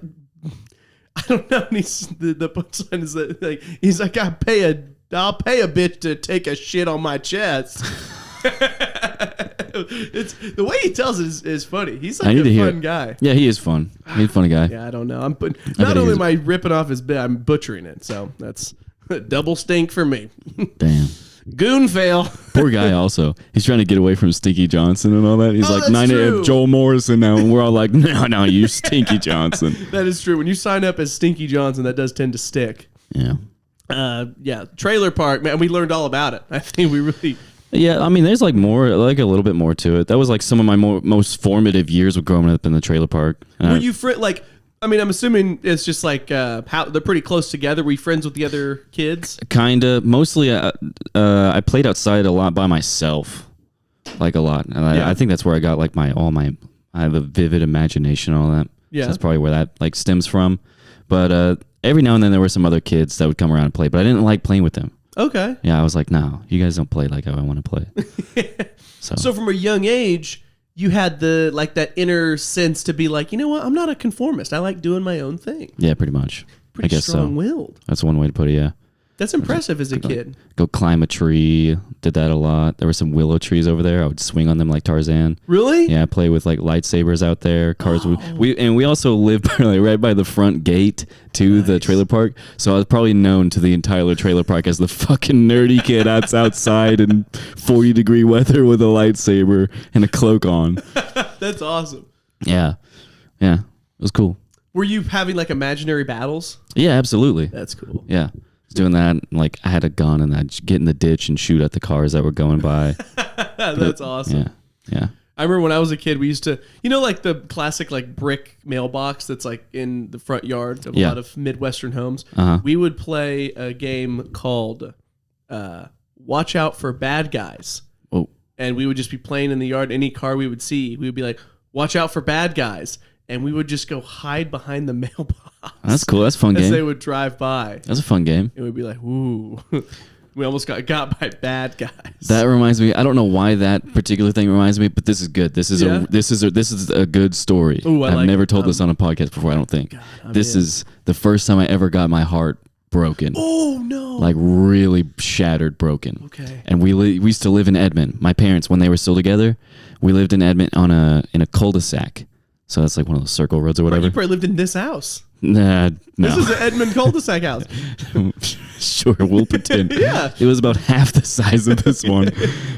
I don't know. And the punchline is that like he's like I'll pay a bitch to take a shit on my chest. It's the way he tells it is funny. He's like a fun guy. Yeah, he is fun. He's a funny guy. Yeah, I don't know. Not only am I ripping off his bit, I'm butchering it. So that's double stink for me. Damn. Goon fail. Poor guy also. He's trying to get away from Stinky Johnson and all that. He's like, that's 9 true. a.m. Joel Morrison now. And we're all like, no, you Stinky Johnson. That is true. When you sign up as Stinky Johnson, that does tend to stick. Yeah. Yeah. Trailer park, man. We learned all about it. I think we really. Yeah, I mean, there's like more, like a little bit more to it. That was like some of my most formative years of growing up in the trailer park. Were you like? I mean, I'm assuming it's just like how they're pretty close together. Were you friends with the other kids? Kinda. Mostly, I played outside a lot by myself, like a lot. And I think that's where I got like I have a vivid imagination and all that. Yeah, so that's probably where that like stems from. But every now and then there were some other kids that would come around and play, but I didn't like playing with them. Okay. Yeah, I was like, no, you guys don't play like how I want to play. So from a young age, you had that inner sense to be like, you know what? I'm not a conformist. I like doing my own thing. Yeah, pretty much. Pretty I guess strong-willed. So. That's one way to put it, yeah. That's impressive as a kid. Go climb a tree. Did that a lot. There were some willow trees over there. I would swing on them like Tarzan. Really? Yeah, play with like lightsabers out there. Cars. We also lived right by the front gate to the trailer park. So I was probably known to the entire trailer park as the fucking nerdy kid that's outside in 40-degree weather with a lightsaber and a cloak on. That's awesome. Yeah. It was cool. Were you having like imaginary battles? Yeah, absolutely. That's cool. Yeah. Doing that, like I had a gun and I'd get in the ditch and shoot at the cars that were going by. That's awesome. Yeah. I remember when I was a kid, we used to, like the classic like brick mailbox that's like in the front yard of a lot of Midwestern homes. We would play a game called Watch Out for Bad Guys. Oh. And we would just be playing in the yard. Any car we would see, we would be like, watch out for bad guys. And we would just go hide behind the mailbox. That's cool. That's a fun as game. they would drive by. That's a fun game. And we'd be like, ooh, we almost got by bad guys. That reminds me. I don't know why that particular thing reminds me, but this is good. This is a good story. Ooh, I've never told this on a podcast before. I don't think. This is the first time I ever got my heart broken. Oh no! Like really shattered, broken. Okay. And we used to live in Edmond. My parents, when they were still together, we lived in Edmond in a cul-de-sac. So that's like one of those circle roads or whatever. You probably lived in this house. Nah, no. This is an Edmond cul-de-sac house. Sure, we'll pretend. Yeah. It was about half the size of this one.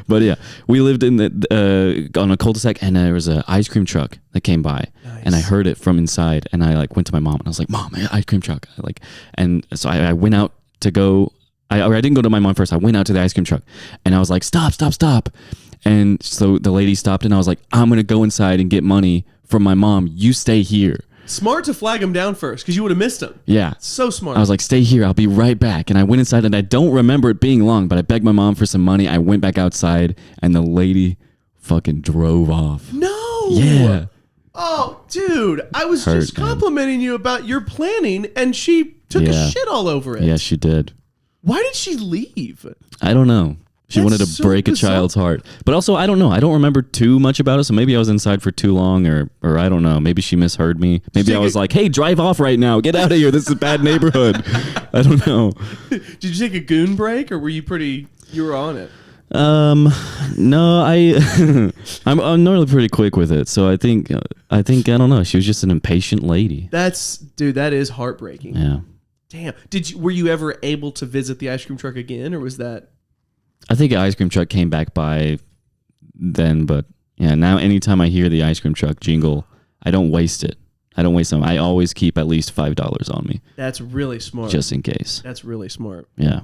But yeah, we lived in on a cul-de-sac, and there was an ice cream truck that came by. Nice. And I heard it from inside, and I like went to my mom, and I was like, "Mom, ice cream truck!" And so I went out to go. I didn't go to my mom first. I went out to the ice cream truck, and I was like, "Stop, stop, stop!" And so the lady stopped and I was like, I'm going to go inside and get money from my mom. You stay here. Smart to flag him down first because you would have missed him. Yeah. So smart. I was like, stay here. I'll be right back. And I went inside and I don't remember it being long, but I begged my mom for some money. I went back outside and the lady fucking drove off. No. Yeah. Oh, dude. I was just complimenting you about your planning and she took a shit all over it. Yeah, she did. Why did she leave? I don't know. She wanted to break a child's heart. But also, I don't know. I don't remember too much about it, so maybe I was inside for too long, or I don't know. Maybe she misheard me. Maybe I was like, hey, drive off right now. Get out of here. This is a bad neighborhood. I don't know. Did you take a goon break, or were you were on it? No, I'm normally pretty quick with it, so I think, I don't know. She was just an impatient lady. That is heartbreaking. Yeah. Damn. Were you ever able to visit the ice cream truck again, or was that... I think an ice cream truck came back by then, but yeah, now anytime I hear the ice cream truck jingle, I don't waste it. I don't waste them. I always keep at least $5 on me. That's really smart. Just in case. That's really smart. Yeah.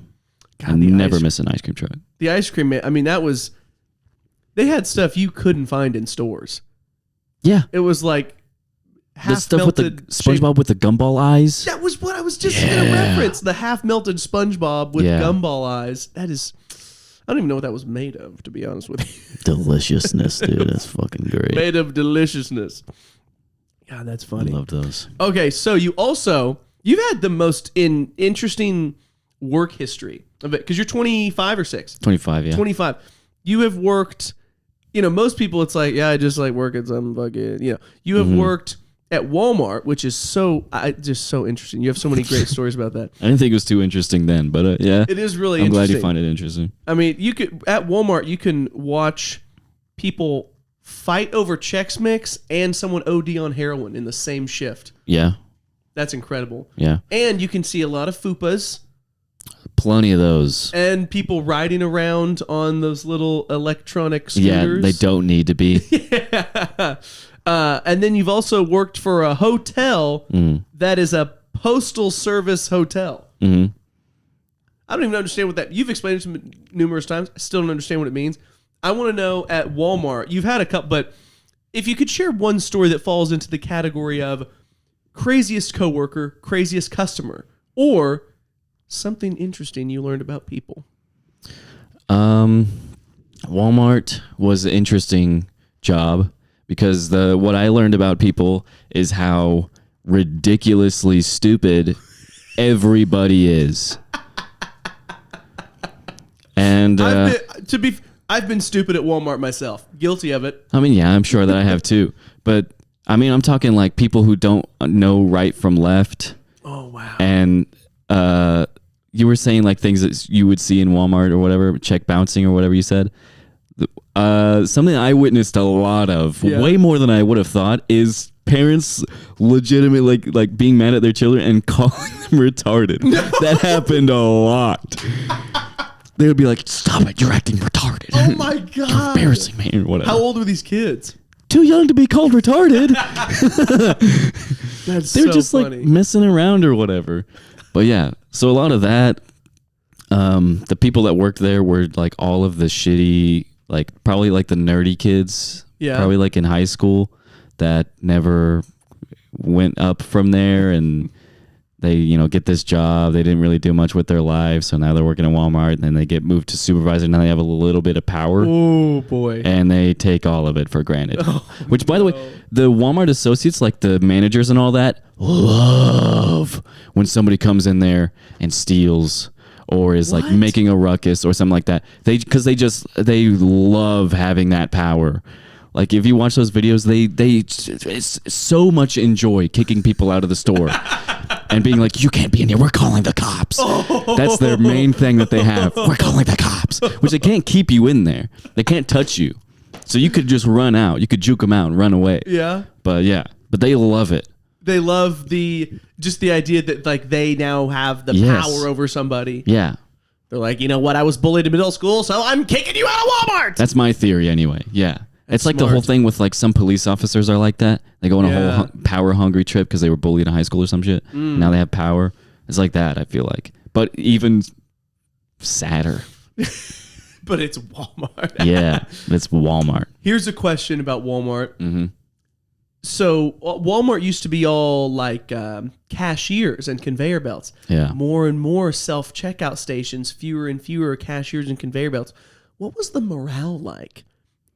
God, I never miss an ice cream truck. The ice cream, I mean, they had stuff you couldn't find in stores. Yeah. It was like the stuff with the SpongeBob with the gumball eyes. That was what I was just going to reference. The half melted SpongeBob with gumball eyes. That is... I don't even know what that was made of, to be honest with you. Deliciousness, dude. That's fucking great. Made of deliciousness. God, that's funny. I love those. Okay, so you've had the most interesting work history of it, because you're 25 or 6? 25, yeah. 25. You have worked, most people it's like, yeah, I just like work at some fucking, you have worked at Walmart, which is just so interesting. You have so many great stories about that. I didn't think it was too interesting then, but yeah. It is really I'm interesting. glad you find it interesting. I mean, at Walmart, you can watch people fight over Chex Mix and someone OD on heroin in the same shift. Yeah. That's incredible. Yeah. And you can see a lot of fupas. Plenty of those. And people riding around on those little electronic scooters. Yeah, they don't need to be. Yeah. And then you've also worked for a hotel that is a postal service hotel. Mm-hmm. I don't even understand what that... You've explained it to me numerous times. I still don't understand what it means. I want to know at Walmart, you've had a couple, but if you could share one story that falls into the category of craziest coworker, craziest customer, or something interesting you learned about people. Walmart was an interesting job because what I learned about people is how ridiculously stupid everybody is. And I've been stupid at Walmart myself. Guilty of it. I mean, yeah, I'm sure that I have too. But I mean, I'm talking like people who don't know right from left. Oh, wow. And you were saying like things that you would see in Walmart or whatever, check bouncing or whatever you said. Something I witnessed a lot of, way more than I would have thought, is parents legitimately like being mad at their children and calling them retarded. No. That happened a lot. They would be like, "Stop it! You're acting retarded." Oh my god! You're embarrassing me or whatever. How old were these kids? Too young to be called retarded. They're just funny. Like messing around or whatever. But yeah, so a lot of that. The people that worked there were like all of the shitty, like probably like the nerdy kids. Yeah. Probably like in high school that never went up from there, and they, get this job. They didn't really do much with their lives, so now they're working at Walmart, and then they get moved to supervisor. Now they have a little bit of power. Oh boy! And they take all of it for granted. Which, by the way, the Walmart associates, like the managers and all that, love when somebody comes in there and steals or is like making a ruckus or something like that. Because they love having that power. Like if you watch those videos, they so much enjoy kicking people out of the store and being like, "You can't be in here. We're calling the cops." Oh. That's their main thing that they have. We're calling the cops, which they can't keep you in there. They can't touch you, so you could just run out. You could juke them out and run away. Yeah. But they love it. They love the idea that like they now have the power over somebody. Yeah. They're like, you know what? I was bullied in middle school, so I'm kicking you out of Walmart. That's my theory anyway. Yeah. It's like smart. the whole thing with like some police officers are like that. They go on a whole power hungry trip because they were bullied in high school or some shit. Now they have power. It's like that, I feel like. But even sadder. But it's Walmart. Yeah, it's Walmart. Here's a question about Walmart. Mm-hmm. So Walmart used to be all like cashiers and conveyor belts. Yeah. More and more self-checkout stations, fewer and fewer cashiers and conveyor belts. What was the morale like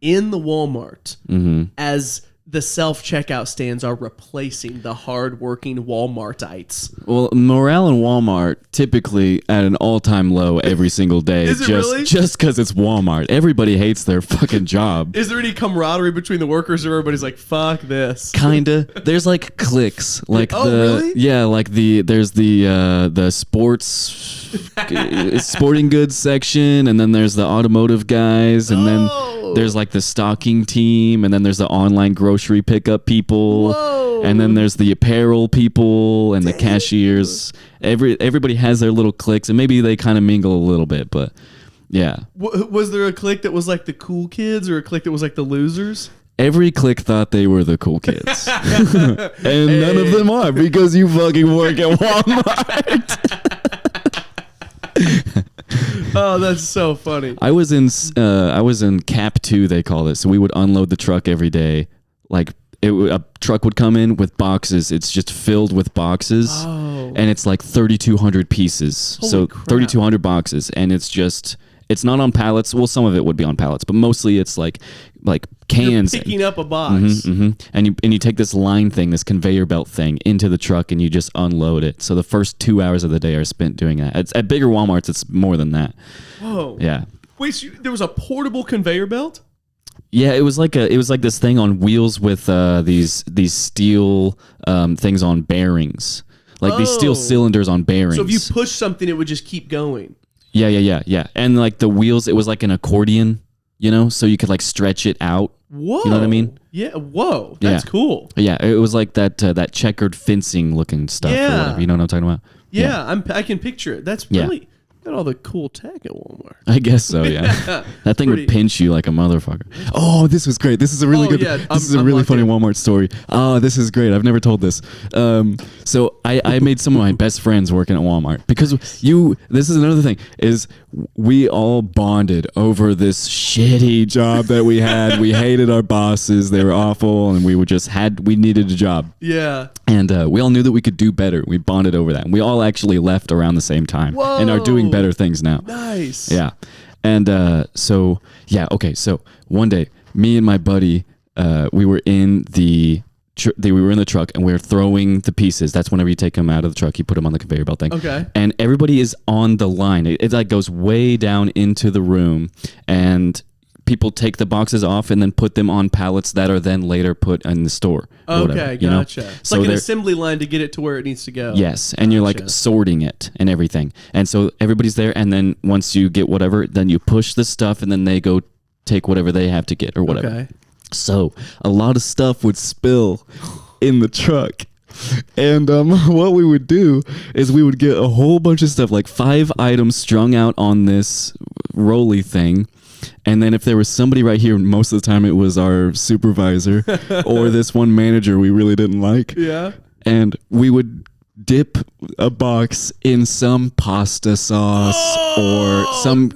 in the Walmart as the self-checkout stands are replacing the hard-working Walmartites? Well, morale in Walmart typically at an all-time low every single day. Is it really? Just because it's Walmart. Everybody hates their fucking job. Is there any camaraderie between the workers, or everybody's like, "Fuck this"? Kinda. There's like cliques, like really? Yeah, like there's the sports sporting goods section, and then there's the automotive guys, and then there's like the stocking team, and then there's the online grocery pickup people. Whoa. And then there's the apparel people and the cashiers. Everybody has their little cliques, and maybe they kind of mingle a little bit, but yeah. Was there a clique that was like the cool kids, or a clique that was like the losers? Every clique thought they were the cool kids. And none of them are, because you fucking work at Walmart. Oh, that's so funny. I was in Cap 2, they call it. So we would unload the truck every day. Like a truck would come in with boxes. It's just filled with boxes. Oh. And it's like 3,200 pieces. Holy so crap. 3,200 boxes. And it's not on pallets. Well, some of it would be on pallets, but mostly it's like cans. You're picking up a box. And you take this line thing, this conveyor belt thing, into the truck, and you just unload it. So the first 2 hours of the day are spent doing that. At bigger Walmarts, it's more than that. Whoa. Yeah. Wait, so there was a portable conveyor belt? Yeah, it was like this thing on wheels with these steel things on bearings, like these steel cylinders on bearings. So if you push something, it would just keep going. Yeah. And like the wheels, it was like an accordion, so you could like stretch it out. Whoa. You know what I mean? Yeah. Whoa. That's cool. Yeah, it was like that checkered fencing looking stuff. Yeah. Or whatever. You know what I'm talking about? Yeah. I can picture it. That's really got all the cool tech at Walmart. I guess so. Yeah. That thing would pinch you like a motherfucker. Oh, this was great. This is a really good. Yeah, this is a really funny Walmart story. Oh, this is great. I've never told this. So I made some of my best friends working at Walmart, because this is another thing, is we all bonded over this shitty job that we had. We hated our bosses. They were awful, and we needed a job. Yeah. And we all knew that we could do better. We bonded over that. And we all actually left around the same time. Whoa. And are doing better things now. Nice. Yeah. And so one day, me and my buddy, we were in the truck, and we were throwing the pieces. That's whenever you take them out of the truck, you put them on the conveyor belt thing. Okay. And everybody is on the line. It like goes way down into the room, and people take the boxes off and then put them on pallets that are then later put in the store. Okay, whatever, gotcha. It's like an assembly line to get it to where it needs to go. Yes, and you're like sorting it and everything. And so everybody's there, and then once you get whatever, then you push the stuff, and then they go take whatever they have to get or whatever. Okay. So a lot of stuff would spill in the truck. And what we would do is we would get a whole bunch of stuff, like 5 items strung out on this rolly thing. And then if there was somebody right here, most of the time it was our supervisor or this one manager we really didn't like. Yeah. And we would dip a box in some pasta sauce or some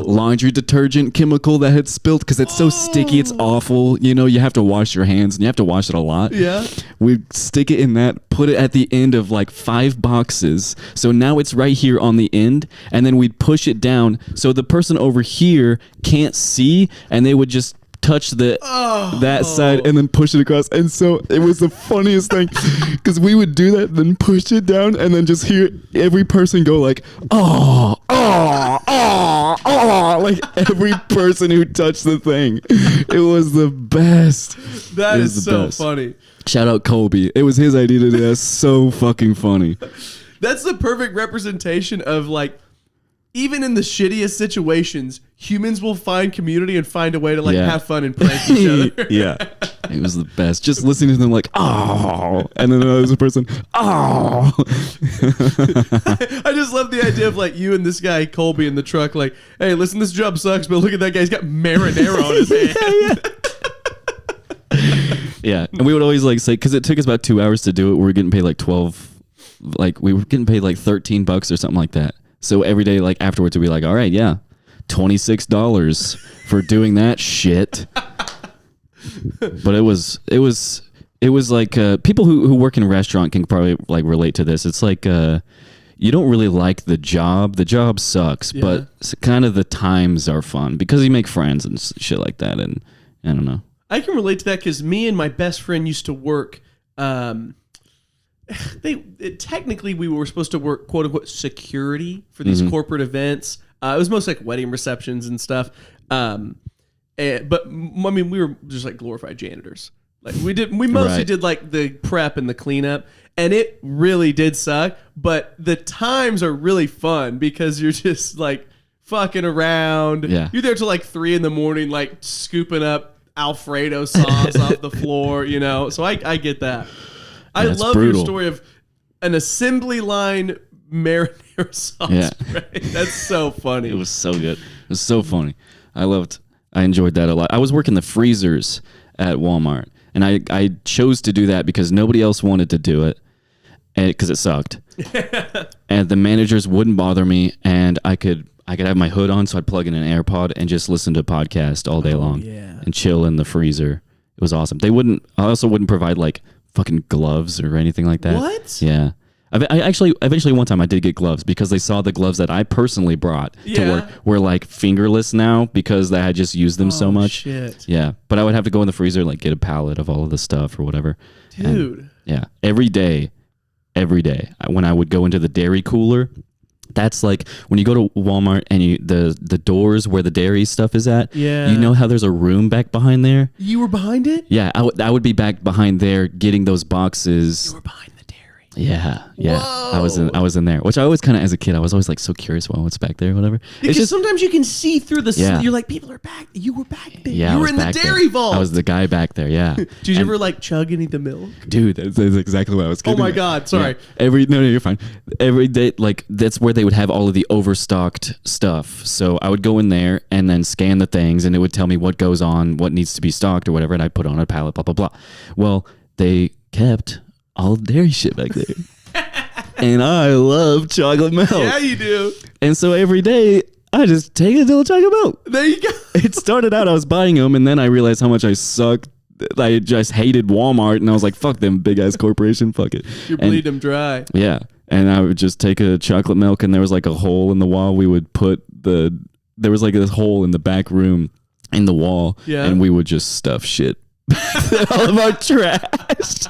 laundry detergent chemical that had spilled, because it's so sticky, it's awful. You have to wash your hands, and you have to wash it a lot. Yeah. We'd stick it in that, put it at the end of like 5 boxes. So now it's right here on the end, and then we'd push it down so the person over here can't see, and they would just touch that side and then push it across. And so it was the funniest thing, because we would do that, then push it down, and then just hear every person go like, oh, like every person who touched the thing. It was the best. That is so funny. Shout out Colby. It was his idea to do that. So fucking funny. That's the perfect representation of, like, even in the shittiest situations, humans will find community and find a way to have fun and prank each other. Yeah. It was the best. Just listening to them like, oh, and then another person, oh. I just love the idea of like you and this guy Colby in the truck, like, hey, listen, this job sucks, but look at that guy, he's got marinara on his hand. Yeah. And we would always like say, because it took us about 2 hours to do it, we were getting paid like we were getting paid like $13 or something like that. So every day, like afterwards, we'd be like, all right, yeah, $26 for doing that shit. But it was like people who work in a restaurant can probably like relate to this. It's like you don't really like the job. The job sucks, but kind of the times are fun because you make friends and shit like that. And I don't know. I can relate to that because me and my best friend used to work. Technically we were supposed to work quote unquote security for these corporate events. It was mostly like wedding receptions and stuff. But I mean, we were just like glorified janitors. Like we mostly did like the prep and the cleanup, and it really did suck. But the times are really fun because you're just like fucking around. Yeah. You're there till like 3 a.m, like scooping up Alfredo sauce off the floor, you know. So I get that. I love brutal. Your story of an assembly line marinara sauce spread. That's so funny. It was so good. It was so funny. I enjoyed that a lot. I was working the freezers at Walmart, and I chose to do that because nobody else wanted to do it because it sucked. And the managers wouldn't bother me, and I could have my hood on, so I'd plug in an AirPod and just listen to a podcast all day long and chill in the freezer. It was awesome. I also wouldn't provide like fucking gloves or anything like that. What? Yeah. Eventually one time I did get gloves because they saw the gloves that I personally brought to work were like fingerless now because I had just used them so much. Shit. Yeah. But I would have to go in the freezer, like get a pallet of all of the stuff or whatever. Dude. And, every day, when I would go into the dairy cooler, that's like when you go to Walmart and the doors where the dairy stuff is at. Yeah. You know how there's a room back behind there? You were behind it? Yeah. I would be back behind there getting those boxes. You were behind the dairy. Yeah. Whoa. I was in there, which I always kind of, as a kid, I was always like so curious about what's back there or whatever. Because it's sometimes you can see through the, you're like, people are back. You were back there. Yeah, you were in the dairy vault. I was the guy back there. Yeah. Did you ever like chug any of the milk? Dude, that's exactly what I was getting. Oh my God. Sorry. Yeah. No, you're fine. Every day, like that's where they would have all of the overstocked stuff. So I would go in there and then scan the things, and it would tell me what goes on, what needs to be stocked or whatever, and I'd put on a pallet, blah, blah, blah. Well, they kept all the dairy shit back there. And I love chocolate milk. Yeah, you do. And so every day, I just take a little chocolate milk. There you go. It started out, I was buying them, and then I realized how much I sucked. I just hated Walmart, and I was like, fuck them, big-ass corporation, fuck it. You bleed them dry. Yeah. And I would just take a chocolate milk, and there was like a hole in the wall. We would put there was like this hole in the back room in the wall, and we would just stuff shit. All of our trash.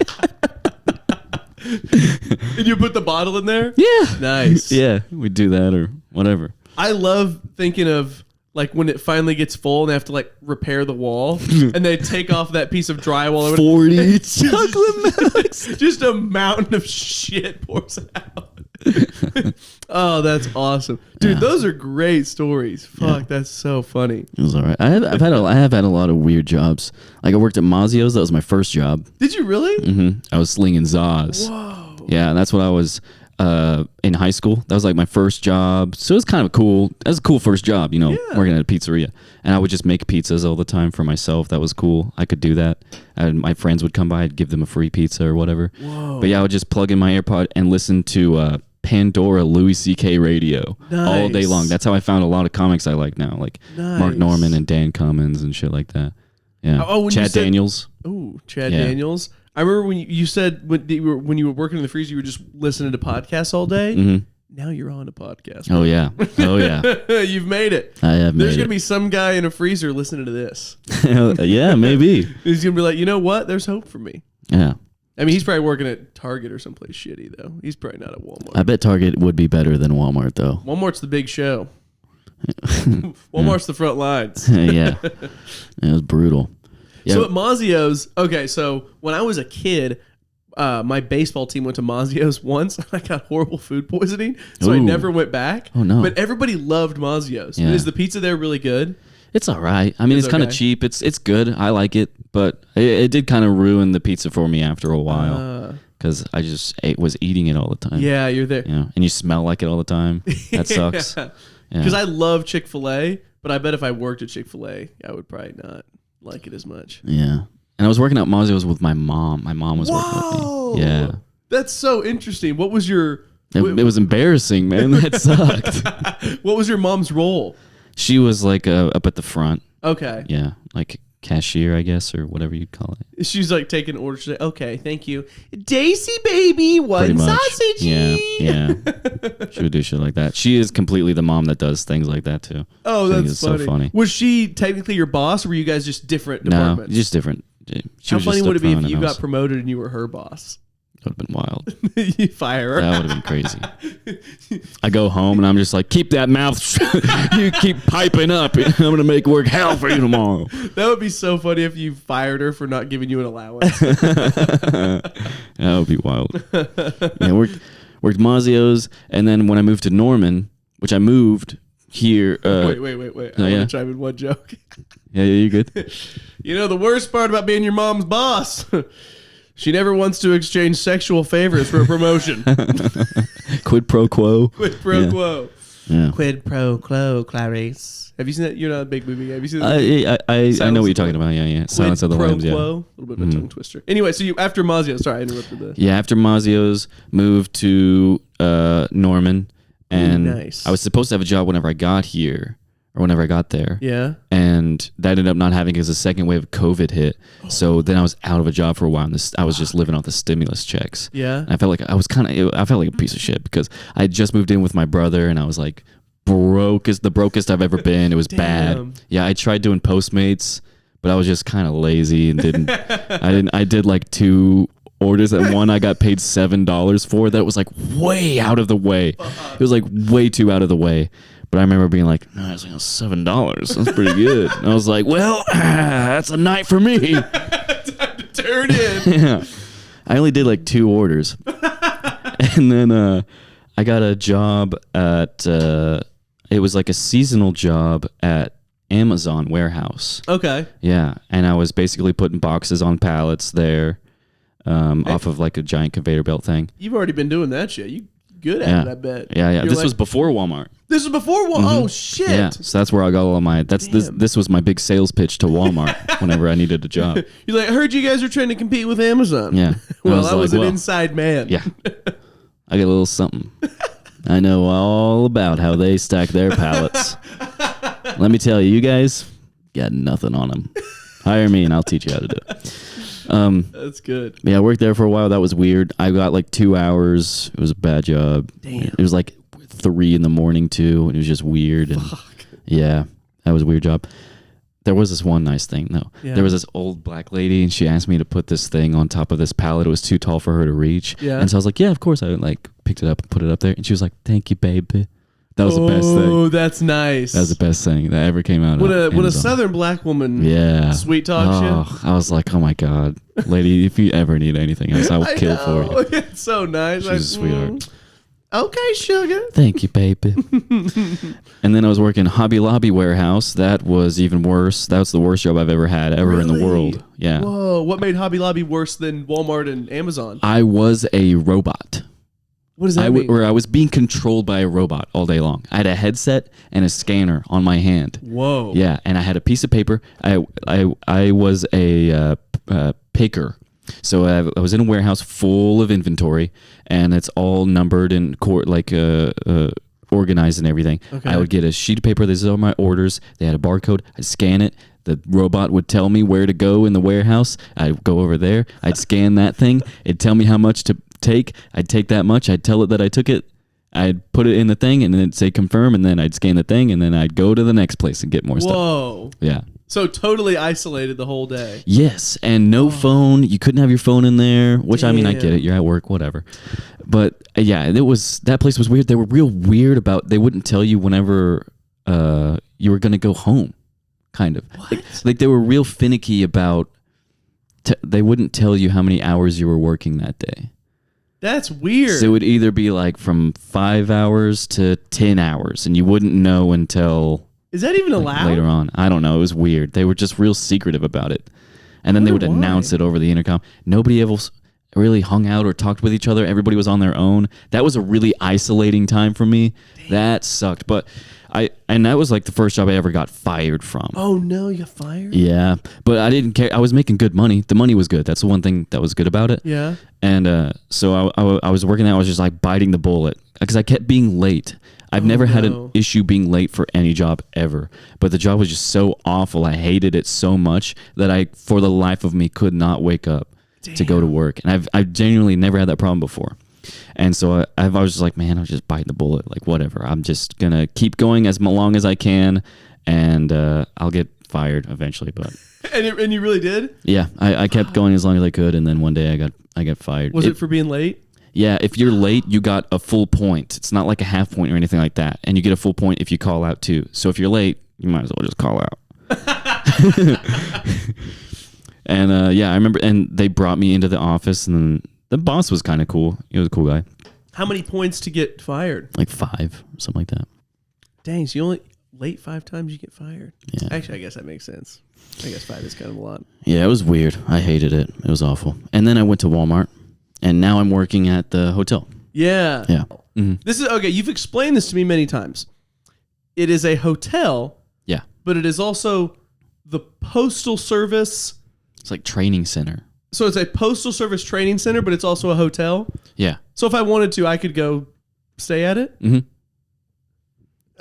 And you put the bottle in there? Yeah. Nice. Yeah, we'd do that or whatever. I love thinking of like when it finally gets full and they have to like repair the wall and they take off that piece of drywall. 40 chocolate milks. Just a mountain of shit pours out. Oh, that's awesome. Dude, those are great stories. Fuck, that's so funny. It was all right. I have had a lot of weird jobs. Like I worked at Mazio's. That was my first job. Did you really? Mm-hmm. I was slinging Zaws. Whoa. Yeah, and that's what I was in high school. That was like my first job. So it was kind of cool. That was a cool first job, working at a pizzeria. And I would just make pizzas all the time for myself. That was cool. I could do that. And my friends would come by. I'd give them a free pizza or whatever. Whoa. But yeah, I would just plug in my AirPod and listen to Pandora Louis C.K. radio all day long. That's how I found a lot of comics I like now, like Mark Norman and Dan Cummins and shit like that. Yeah. Chad Daniels. Oh, Chad Daniels. I remember when you said when you were working in the freezer, you were just listening to podcasts all day. Mm-hmm. Now you're on a podcast. Oh yeah. Oh yeah. You've made it. I have made it. There's going to be some guy in a freezer listening to this. Yeah, maybe. He's going to be like, you know what? There's hope for me. Yeah. I mean, he's probably working at Target or someplace shitty, though. He's probably not at Walmart. I bet Target would be better than Walmart, though. Walmart's the big show. Walmart's the front lines. Yeah. It was brutal. Yeah. So at Mazio's, okay, so when I was a kid, my baseball team went to Mazio's once. I got horrible food poisoning, so I never went back. Oh, no. But everybody loved Mazio's. Yeah. Is the pizza there really good? It's all right. I mean, it's kind of cheap. It's good. I like it, but it did kind of ruin the pizza for me after a while because I just was eating it all the time. Yeah, you're there. And you smell like it all the time. That sucks. Because I love Chick-fil-A, but I bet if I worked at Chick-fil-A, I would probably not like it as much. Yeah. And I was working at Mazio's with my mom. My mom was working with me. Yeah. That's so interesting. What was your... It was embarrassing, man. That sucked. What was your mom's role? She was like up at the front. Okay. Yeah, like cashier, I guess, or whatever you'd call it. She's like taking orders. She's like, okay, thank you. Daisy baby, Pretty one much. sausage. Yeah. She would do shit like that. She is completely the mom that does things like that too. Oh, I think that's it's so funny. Was she technically your boss, or were you guys just different departments? No, just different. She How was funny just would it be if upfront you and I got promoted and you were her boss? Would have been wild. You fire her. That would have been crazy. I go home and I'm just like, keep that mouth shut. You keep piping up. I'm going to make work hell for you tomorrow. That would be so funny if you fired her for not giving you an allowance. That would be wild. Yeah, worked Mazio's, and then when I moved to Norman, which I moved here. Wait. I Oh, want yeah? to chime in one joke. Yeah, you good? You know, the worst part about being your mom's boss, she never wants to exchange sexual favors for a promotion. Quid pro quo. Quid pro quo. Yeah. Quid pro quo, Clarice. Have you seen that? You're not a big movie guy. Have you seen that? I know what you're talking about. Yeah. Silence of the Lambs. Yeah. A little bit of a tongue twister. Anyway, so you after Mazio, sorry, I interrupted the. Yeah, after Mazio's, moved to Norman, and nice. I was supposed to have a job whenever I got here, or whenever I got there. Yeah. And that ended up not having because the second wave of COVID hit. So then I was out of a job for a while, and I was just living off the stimulus checks. Yeah. And I felt like I felt like a piece of shit because I had just moved in with my brother, and I was like the brokest I've ever been. It was bad. Yeah, I tried doing Postmates, but I was just kind of lazy and didn't. I did like 2 orders, and one I got paid $7 for. That was like way out of the way. It was like way too out of the way. But I remember being like, no, it's like $7. That's pretty good. And I was like, well, that's a night for me. Time to turn in. Yeah. I only did like 2 orders. And then I got a job at, it was like a seasonal job at Amazon warehouse. Okay. Yeah. And I was basically putting boxes on pallets there off of like a giant conveyor belt thing. You've already been doing that shit. You good at it, I bet. Yeah. You're This like, was before Walmart. This was before Walmart. Oh shit. Yeah, so that's where I got all my. This was my big sales pitch to Walmart whenever I needed a job. You're like, I heard you guys are trying to compete with Amazon. Yeah. Well, I was an inside man. Yeah. I get a little something. I know all about how they stack their pallets. Let me tell you, you guys got nothing on them. Hire me and I'll teach you how to do it. That's good. Yeah, I worked there for a while. That was weird. I got like 2 hours. It was a bad job. Damn. It was like 3 a.m. too, and it was just weird. And yeah, that was a weird job. There was this one nice thing though. Yeah. There was this old black lady, and she asked me to put this thing on top of this pallet. It was too tall for her to reach. Yeah. And so I was like, yeah, of course. I like picked it up and put it up there, and she was like, "Thank you, baby." That was the best thing. Oh, that's nice. That was the best thing that ever came out. When a Amazon. Southern black woman, sweet talk shit. I was like, oh my god, lady, if you ever need anything else, I will kill for you. It's so nice. She's a sweetheart. Okay, sugar. Thank you, baby. And then I was working Hobby Lobby warehouse. That was even worse. That was the worst job I've ever had in the world. Yeah. Whoa, what made Hobby Lobby worse than Walmart and Amazon? I was a robot. What does that mean? I was being controlled by a robot all day long. I had a headset and a scanner on my hand. Whoa. Yeah, and I had a piece of paper. I was a picker. So I was in a warehouse full of inventory, and it's all numbered and organized and everything. Okay. I would get a sheet of paper. These are my orders. They had a barcode. I'd scan it. The robot would tell me where to go in the warehouse. I'd go over there. I'd scan that thing. It'd tell me how much to take. I'd take that much. I'd tell it that I took it. I'd put it in the thing, and then it'd say confirm, and then I'd scan the thing, and then I'd go to the next place and get more stuff. Whoa. Yeah. So totally isolated the whole day. Yes, and no phone. You couldn't have your phone in there, which I mean, I get it. You're at work, whatever. But yeah, that place was weird. They were real weird about. They wouldn't tell you whenever you were gonna go home. Kind of. Like they were real finicky about. They wouldn't tell you how many hours you were working that day. That's weird. So it would either be like from 5 hours to 10 hours, and you wouldn't know until. Is that even allowed? Later on. I don't know. It was weird. They were just real secretive about it. And then they would announce it over the intercom. Nobody else really hung out or talked with each other. Everybody was on their own. That was a really isolating time for me. Damn. That sucked. But that was like the first job I ever got fired from. Oh no, you got fired? Yeah. But I didn't care. I was making good money. The money was good. That's the one thing that was good about it. Yeah. And so I was working there. I was just like biting the bullet because I kept being late. I've never had an issue being late for any job ever, but the job was just so awful. I hated it so much that I, for the life of me, could not wake up to go to work. And I've genuinely never had that problem before. And so I was just like, man, I'll just bite the bullet. Like, whatever. I'm just going to keep going as long as I can, and I'll get fired eventually. But and you really did? Yeah, I kept going as long as I could, and then one day I got fired. Was it for being late? Yeah, if you're late, you got a full point. It's not like a half point or anything like that. And you get a full point if you call out too. So if you're late, you might as well just call out. And I remember, and they brought me into the office, and the boss was kind of cool. He was a cool guy. How many points to get fired? Like 5, something like that. Dang, so you only late 5 times, you get fired? Yeah. Actually, I guess that makes sense. I guess 5 is kind of a lot. Yeah, it was weird. I hated it. It was awful. And then I went to Walmart, and now I'm working at the hotel. Yeah. Yeah. Mm-hmm. This is, okay, you've explained this to me many times. It is a hotel. Yeah. But it is also the postal service. It's like training center. So it's a postal service training center, but it's also a hotel? Yeah. So if I wanted to, I could go stay at it? Mm-hmm.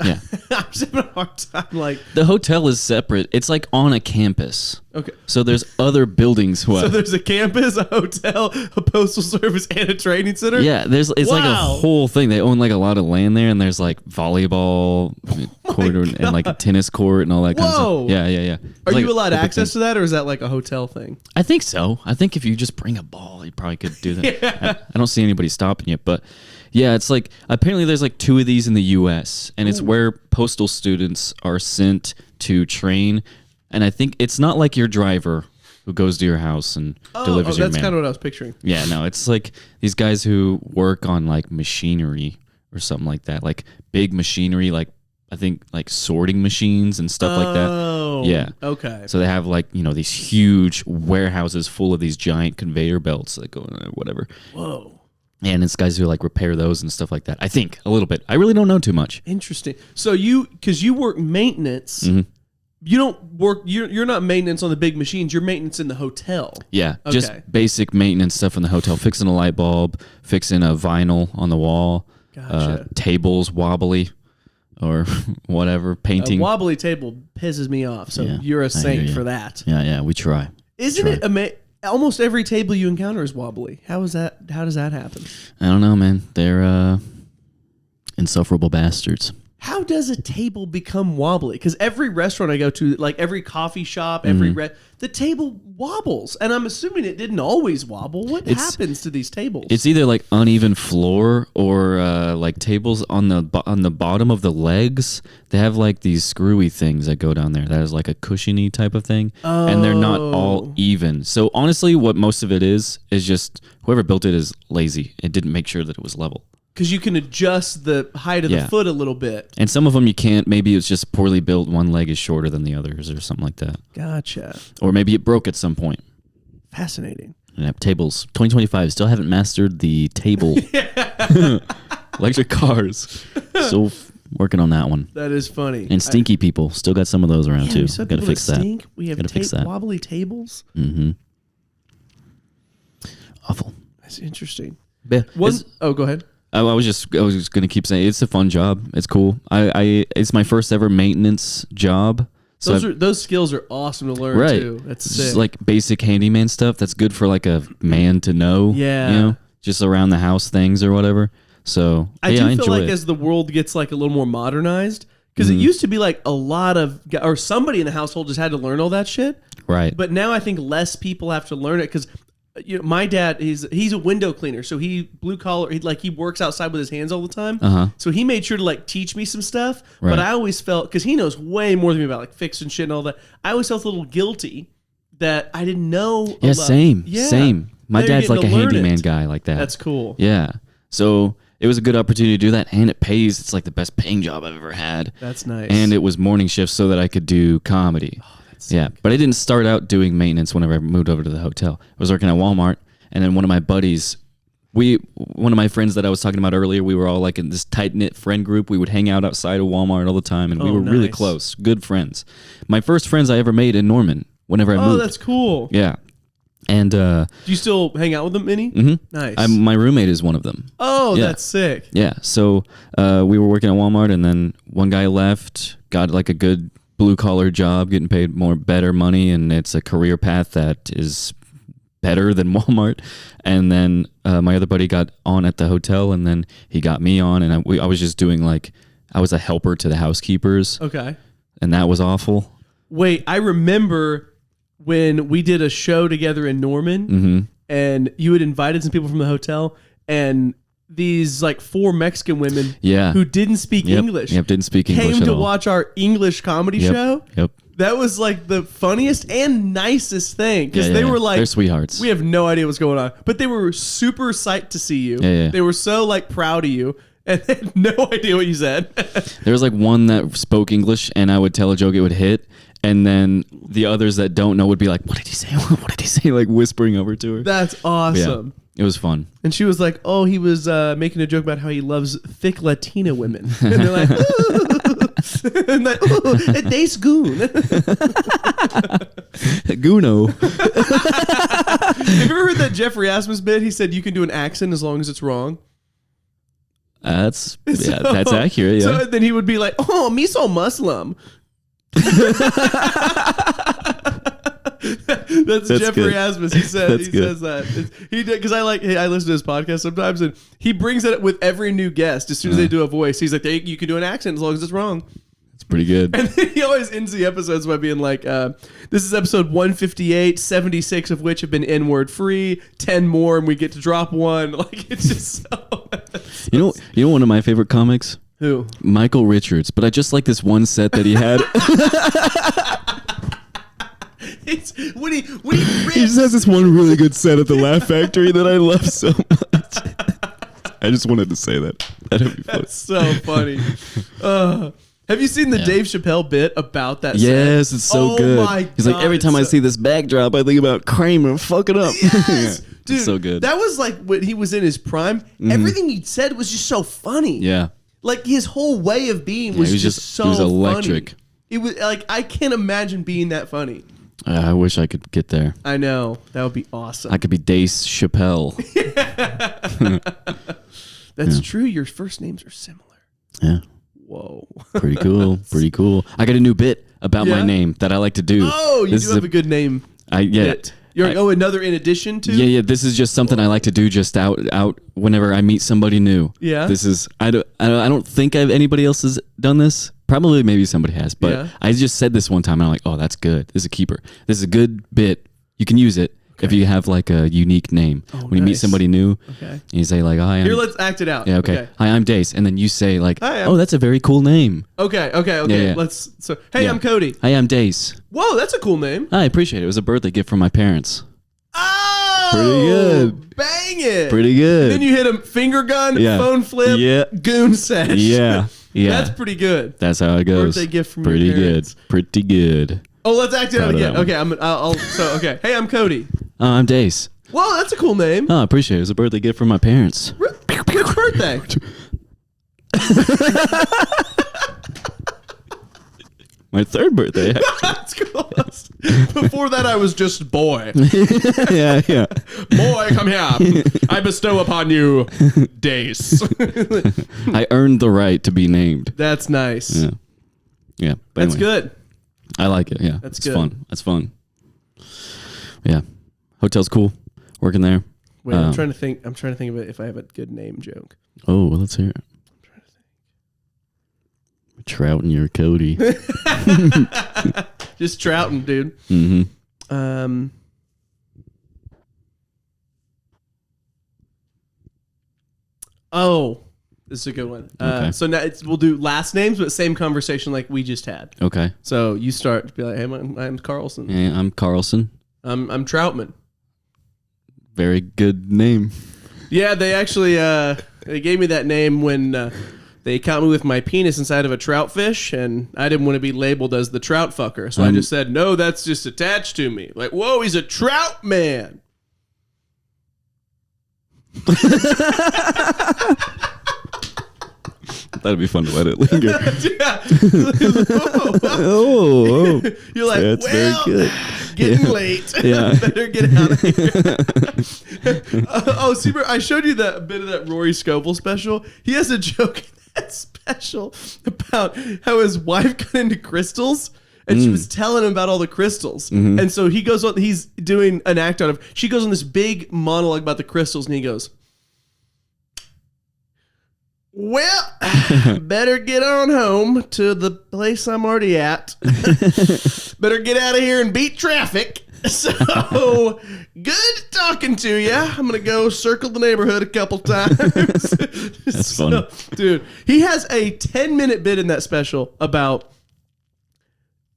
Yeah. I'm just having a hard time. Like, the hotel is separate. It's like on a campus. Okay. So there's other buildings. So there's a campus, a hotel, a postal service, and a training center? Yeah, it's like a whole thing. They own like a lot of land there, and there's like volleyball court and like a tennis court and all that kind of stuff. Yeah. Are you allowed access to that, or is that like a hotel thing? I think so. I think if you just bring a ball, you probably could do that. Yeah. I don't see anybody stopping you, but yeah, it's like apparently there's like 2 of these in the U.S., and it's where postal students are sent to train. And I think it's not like your driver who goes to your house and delivers your mail. That's kind of what I was picturing. Yeah, no, it's like these guys who work on like machinery or something like that, like big machinery, like I think like sorting machines and stuff like that. Oh, yeah. Okay. So they have like, these huge warehouses full of these giant conveyor belts that go in whatever. Whoa. And it's guys who like repair those and stuff like that. I think a little bit. I really don't know too much. Interesting. So because you work maintenance, you don't work. You're not maintenance on the big machines. You're maintenance in the hotel. Yeah, Okay. just basic maintenance stuff in the hotel. Fixing a light bulb, fixing a vinyl on the wall, Gotcha. tables wobbly, or whatever. Painting. A wobbly table pisses me off. So Yeah, you're a I saint hear you. for that. Yeah, we try. Isn't it almost every table you encounter is wobbly? How does that happen? I don't know, man. They're insufferable bastards. How does a table become wobbly? Because every restaurant I go to, like every coffee shop, the table wobbles, and I'm assuming it didn't always wobble. What happens to these tables? It's either like uneven floor or like tables on the bottom of the legs. They have like these screwy things that go down there. That is like a cushiony type of thing, and they're not all even. So honestly, what most of it is just whoever built it is lazy. It didn't make sure that it was level. Because you can adjust the height of the foot a little bit. And some of them you can't. Maybe it's just poorly built. One leg is shorter than the others or something like that. Gotcha. Or maybe it broke at some point. Fascinating. And tables. 2025. Still haven't mastered the table. Electric cars. Still working on that one. That is funny. And stinky people. Still got some of those around too. Got to fix that. Stink. We have wobbly tables. Mm-hmm. Awful. That's interesting. Yeah. Go ahead. I was just gonna keep saying it's a fun job. It's cool. It's my first ever maintenance job. So those skills are awesome to learn too. That's sick. Just like basic handyman stuff. That's good for like a man to know. Yeah. Just around the house things or whatever. So I do feel like it. as the world gets like a little more modernized, because it used to be like a lot of or somebody in the household just had to learn all that shit. Right. But now I think less people have to learn it because. My dad, he's a window cleaner, so he blue collar. He works outside with his hands all the time. So he made sure to like teach me some stuff. Right. But I always felt because he knows way more than me about like fixing shit and all that. I always felt a little guilty that I didn't know. Yeah, same. My dad's like a handyman guy like that. That's cool. Yeah. So it was a good opportunity to do that, and it pays. It's like the best paying job I've ever had. That's nice. And it was morning shift so that I could do comedy. Yeah, but I didn't start out doing maintenance whenever I moved over to the hotel. I was working at Walmart, and then one of my buddies, one of my friends that I was talking about earlier, we were all like in this tight-knit friend group. We would hang out outside of Walmart all the time, and we were really close, good friends. My first friends I ever made in Norman whenever I moved. Oh, that's cool. Yeah. And Do you still hang out with them any? Nice. my roommate is one of them. Oh, Yeah. that's sick. Yeah. So we were working at Walmart, and then one guy left, got like a good blue collar job, getting paid better money, and it's a career path that is better than Walmart. And then my other buddy got on at the hotel, and then he got me on, and I was just doing I was a helper to the housekeepers. Okay. And that was awful. Wait, I remember when we did a show together in Norman, and you had invited some people from the hotel, and these 4 Mexican women who didn't speak English didn't speak English came at to all. watch our English comedy show. That was the funniest and nicest thing, because they were they're sweethearts. We have no idea what's going on, but they were super psyched to see you. They were so proud of you, and they had no idea what you said. There was one that spoke English, and I would tell a joke, it would hit. And then the others that don't know would be like, what did he say? What did he say? Whispering over to her. That's awesome. Yeah, it was fun. And she was like, oh, he was making a joke about how he loves thick Latina women. And they're like, and Dace Goon. Guno. Have you ever heard that Jeffrey Asmus bit? He said you can do an accent as long as it's wrong. That's accurate, yeah. So then he would be like, oh, me so Muslim. That's Jeffrey good. Asmus. He says that he did, because I listen to his podcast sometimes, and he brings it with every new guest. As soon as they do a voice, he's like, you can do an accent as long as it's wrong. It's pretty good. And then he always ends the episodes by being like, this is episode 158, 76 of which have been N-word free, 10 more, and we get to drop one. It's just so. You know one of my favorite comics? Who? Michael Richards, but I just like this one set that he had. It's when he He just has this one really good set at the Laugh Factory that I love so much. I just wanted to say that. That'd be fun. That's so funny. Have you seen the Dave Chappelle bit about that? Yes, set? it's so good. My He's like, God, every time I see this backdrop, I think about Kramer fucking up. Yes, dude, it's so good. That was when he was in his prime. Everything he said was just so funny. Yeah. His whole way of being was just so he was electric. Funny. It was I can't imagine being that funny. I wish I could get there. I know. That would be awesome. I could be Dace Chappelle. That's true. Your first names are similar. Yeah. Whoa. Pretty cool. Pretty cool. I got a new bit about my name that I like to do. Oh, you do have a good name. Bit. You're another in addition to? Yeah. This is just something I like to do just out whenever I meet somebody new. Yeah. This is I don't think anybody else has done this. Probably maybe somebody has, but I just said this one time and I'm like, oh, that's good. This is a keeper. This is a good bit. You can use it if you have a unique name. When you meet somebody new, and you say hi, here, let's act it out. Yeah, okay. Hi, I'm Dace, and then you say hi, oh, that's a very cool name. Okay. Yeah. Hey, I'm Cody. Hi, I'm Dace. Whoa, that's a cool name. I appreciate it. It was a birthday gift from my parents. Oh, pretty good. Bang it. Pretty good. Then you hit a finger gun, phone flip, goon sesh. Yeah. That's pretty good. That's how it goes. Birthday gift from pretty your parents. good. Pretty good. Oh, let's act it out again. Okay, okay. Hey, I'm Cody. I'm Dace. Whoa, that's a cool name. Oh, I appreciate it. It was a birthday gift from my parents. Which birthday? My third birthday. That's close. Before that, I was just boy. Yeah. Boy, come here. I bestow upon you Dace. I earned the right to be named. That's nice. Yeah. But That's anyway, good. I like it. Yeah. That's it's good. fun. That's fun. Yeah. Hotel's cool. Working there. Wait, I'm trying to think of it if I have a good name joke. Oh, well, let's hear it. I'm trying to think. Trout and your Cody. Just trouting, dude. Mm-hmm. Oh, this is a good one. Okay. So now we'll do last names, but same conversation like we just had. Okay. So you start to be like, hey, I'm Carlson. Yeah, I'm Carlson. I'm Troutman. Very good name. Yeah, they actually they gave me that name when they caught me with my penis inside of a trout fish, and I didn't want to be labeled as the trout fucker. So I just said, no, that's just attached to me. Like, whoa, he's a trout man. That'd be fun to let it linger. Yeah. Oh, You're like, that's well, very good. getting late. Yeah. Better get out of here. Super, I showed you that bit of that Rory Scovel special. He has a joke in that special about how his wife got into crystals. And she was telling him about all the crystals. Mm-hmm. And so he goes on, he's doing an act out of, she goes on this big monologue about the crystals, and he goes, well, better get on home to the place I'm already at. Better get out of here and beat traffic. So, good talking to you. I'm going to go circle the neighborhood a couple times. That's funny. Dude, he has a 10-minute bit in that special about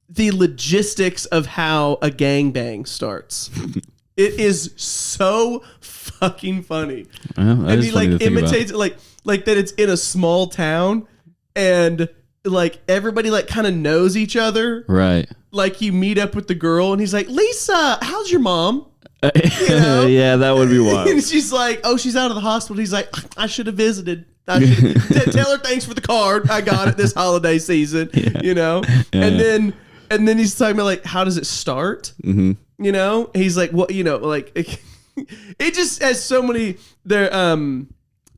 the logistics of how a gangbang starts. It is so fucking funny. And he like imitates it like that it's in a small town and like everybody like kind of knows each other. Right. Like you meet up with the girl and he's like, Lisa, how's your mom? You know? Yeah, that would be wild. And she's like, oh, she's out of the hospital. He's like, I should have visited. Tell her thanks for the card. I got it this holiday season. Yeah. You know? Yeah. And then he's talking about like, how does it start? Mm-hmm. You know? He's like, well, you know, like it just has so many there.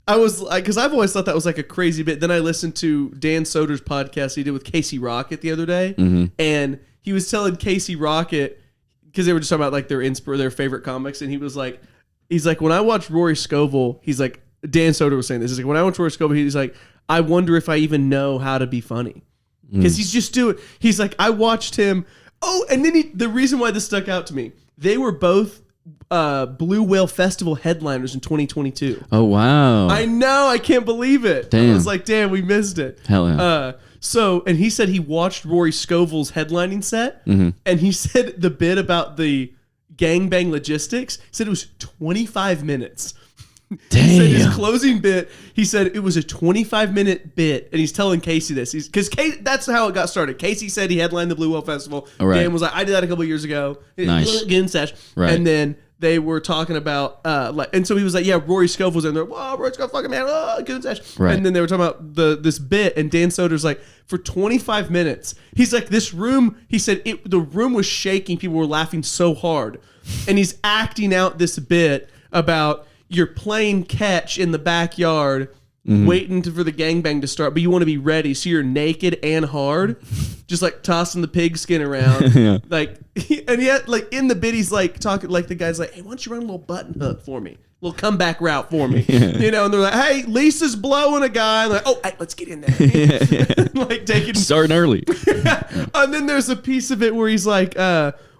I was like, because I've always thought that was like a crazy bit. Then I listened to Dan Soder's podcast he did with Casey Rocket the other day, and he was telling Casey Rocket because they were just talking about like their favorite comics, and he was like, he's like, when I watch Rory Scovel, he's like, Dan Soder was saying this. He's like, when I watch Rory Scovel, he's like, I wonder if I even know how to be funny because he's just doing. He's like, I watched him. Oh, and then the reason why this stuck out to me, they were both Blue Whale Festival headliners in 2022. Oh, wow. I know. I can't believe it. Damn. I was like, damn, we missed it. Hell yeah. And he said he watched Rory Scovel's headlining set, and he said the bit about the gangbang logistics, he said it was 25 minutes. Damn. He said his closing bit, he said it was a 25-minute bit, and he's telling Casey this. Because that's how it got started. Casey said he headlined the Blue Whale Festival. Right. Dan was like, I did that a couple years ago. Nice. Good sesh. Right. And then they were talking about, and so he was like, yeah, Rory Scovel was in there. Whoa, Rory Scovel, fucking man. Oh, good sesh. Right. And then they were talking about this bit, and Dan Soder's like, for 25 minutes, he's like, this room, he said, the room was shaking. People were laughing so hard. And he's acting out this bit about, you're playing catch in the backyard, waiting for the gangbang to start, but you want to be ready, so you're naked and hard, just like tossing the pigskin around. Yeah. Like, and yet, like in the bit, he's like talking, like the guy's like, "Hey, why don't you run a little button hook for me, a little comeback route for me?" Yeah. You know, and they're like, "Hey, Lisa's blowing a guy." I'm like, "Oh, hey, let's get in there." Like taking starting early. And then there's a piece of it where he's like,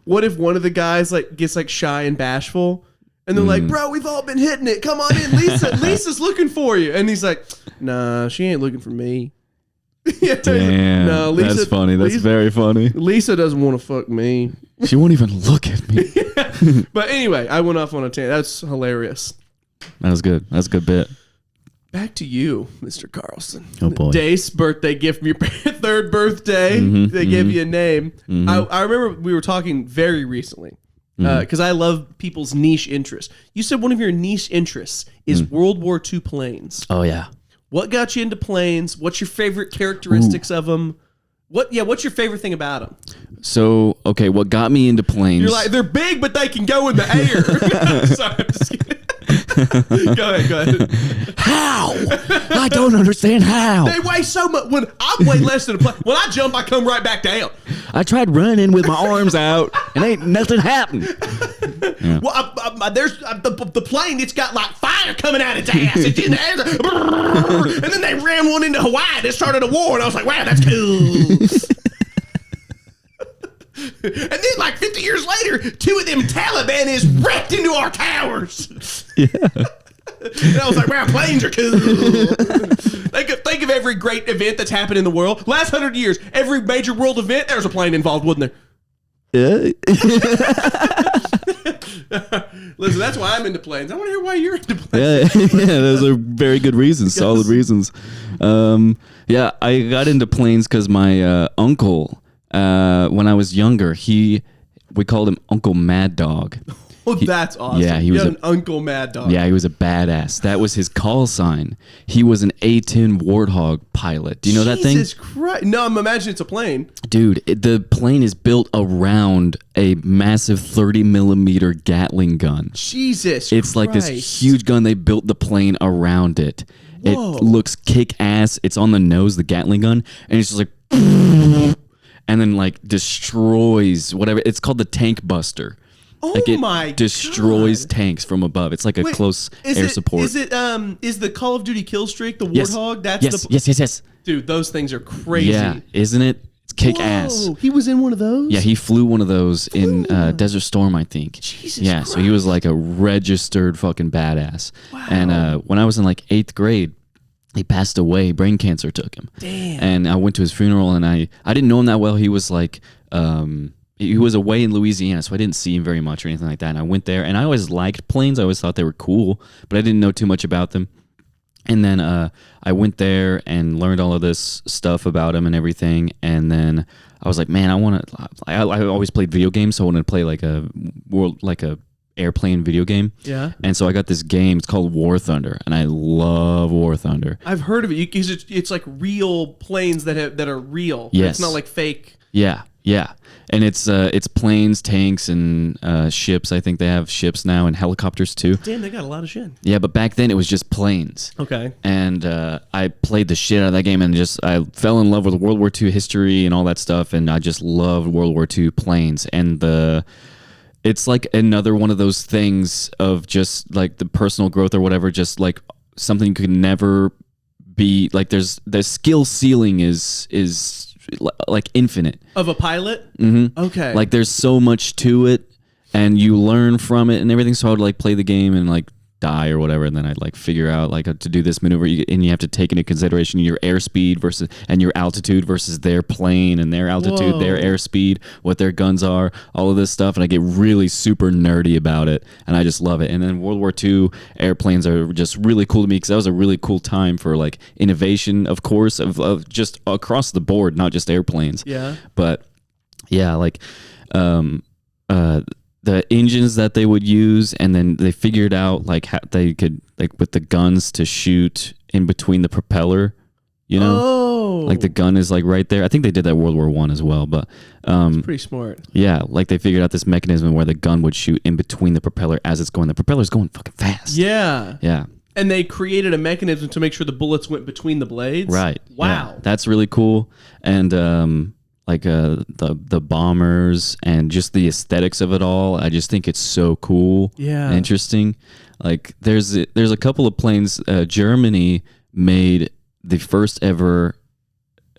"What if one of the guys like gets like shy and bashful?" And they're like, bro, we've all been hitting it. Come on in. Lisa's looking for you. And he's like, nah, she ain't looking for me. Damn. No, Lisa, that's funny. That's very funny. Lisa doesn't want to fuck me. She won't even look at me. But anyway, I went off on a tangent. That's hilarious. That was good. That's a good bit. Back to you, Mr. Carlson. Oh, boy. Dace, birthday gift from your third birthday. They gave you a name. I remember we were talking very recently. Because I love people's niche interests. You said one of your niche interests is World War II planes. Oh, yeah. What got you into planes? What's your favorite characteristics of them? What's your favorite thing about them? So, okay, what got me into planes... You're like, they're big, but they can go in the air. Sorry, I'm just kidding. Go ahead. How? I don't understand how. They weigh so much. When I weigh less than a plane. When I jump, I come right back down. I tried running with my arms out, and ain't nothing happened. Yeah. Well, there's the plane. It's got like fire coming out its ass. It's in the air, and then they ran one into Hawaii. They started a war, and I was like, "Wow, that's cool." And then, like 50 years later, 2 of them Taliban is wrecked into our towers. Yeah. And I was like, wow, planes are cool. Think of every great event that's happened in the world. Last 100 years, every major world event, there's a plane involved, wasn't there? Yeah. Listen, that's why I'm into planes. I want to hear why you're into planes. Yeah, those are very good reasons, solid reasons. Yeah, I got into planes because my uncle... when I was younger, we called him Uncle Mad Dog. Oh, that's awesome. Yeah, he you was had an Uncle Mad Dog. Yeah, he was a badass. That was his call sign. He was an A-10 Warthog pilot. Do you know that thing? Jesus Christ. No, I'm imagining it's a plane. Dude, the plane is built around a massive 30 millimeter Gatling gun. Jesus It's like this huge gun. They built the plane around it. Whoa. It looks kick-ass. It's on the nose, the Gatling gun, and it's just like, and then like destroys whatever. It's called the Tank Buster. Oh like it my destroys God. tanks from above. It's like a close air support. Is the Call of Duty kill streak the Yes. Warthog? That's yes. Dude, those things are crazy. Yeah, isn't it? It's kick ass. Whoa, he was in one of those? Yeah, he flew one of those in Desert Storm, I think. Jesus yeah, so he was like a registered fucking badass. Wow. And when I was in like 8th grade, he passed away. Brain cancer took him. Damn. And I went to his funeral, and I didn't know him that well. He was like, he was away in Louisiana, so I didn't see him very much or anything like that. And I went there, and I always liked planes. I always thought they were cool, but I didn't know too much about them. And then I went there and learned all of this stuff about him and everything. And then I was like, man, I always played video games, so I wanted to play like a airplane video game. Yeah. And so I got this game. It's called War Thunder, and I love War Thunder. I've heard of it. It's like real planes that are real. Yes. It's not like fake. Yeah. And it's planes, tanks, and ships. I think they have ships now and helicopters too. Damn, they got a lot of shit. Yeah, but back then it was just planes. Okay. And I played the shit out of that game, and I fell in love with World War II history and all that stuff, and I just loved World War II planes. And it's like another one of those things of just like the personal growth or whatever, just like something you could never be like. The skill ceiling is like infinite. Of a pilot? Mm-hmm. Okay. Like there's so much to it, and you learn from it and everything. So I would like play the game and like die or whatever, and then I'd like figure out like to do this maneuver, and you have to take into consideration your airspeed versus and your altitude versus their plane and their altitude, Whoa. their airspeed, what their guns are, all of this stuff, and I get really super nerdy about it, and I just love it. And then World War II airplanes are just really cool to me because that was a really cool time for like innovation, of course, of just across the board, not just airplanes. Yeah. But yeah, like the engines that they would use, and then they figured out like how they could like with the guns to shoot in between the propeller, you know. Oh. Like the gun is like right there. I think they did that World War I as well, but pretty smart. yeah, like they figured out this mechanism where the gun would shoot in between the propeller as it's going. The propeller's going fucking fast. Yeah. And they created a mechanism to make sure the bullets went between the blades. Right. Wow. Yeah, that's really cool. And like the bombers and just the aesthetics of it all, I just think it's so cool. Yeah. And interesting. Like there's a couple of planes. Germany made the first ever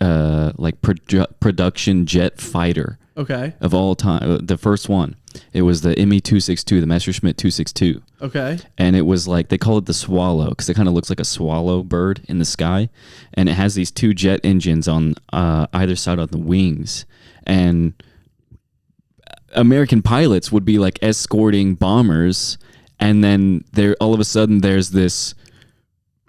like production jet fighter. Okay. Of all time. The first one. It was the Me-262, the Messerschmitt 262. Okay. And it was like, they call it the Swallow because it kind of looks like a swallow bird in the sky. And it has these two jet engines on either side of the wings. And American pilots would be like escorting bombers. And then all of a sudden there's this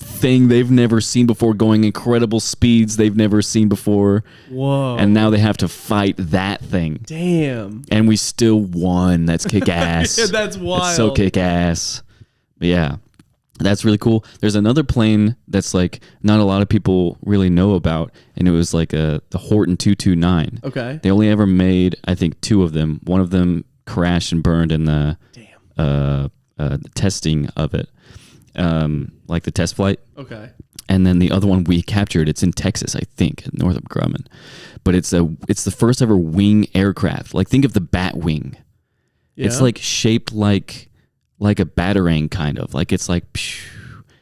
thing they've never seen before, going incredible speeds they've never seen before. Whoa. And now they have to fight that thing. Damn. And we still won. That's kick ass. Yeah, that's wild. It's so kick ass. Yeah. That's really cool. There's another plane that's like not a lot of people really know about, and it was like the Horton 229. Okay. They only ever made, I think, 2 of them. One of them crashed and burned in the testing of it. Like the test flight. Okay. And then the other one we captured, it's in Texas, I think, at Northrop Grumman. But it's the first ever wing aircraft. Like think of the bat wing. Yeah. It's like shaped like a batarang kind of. Like it's like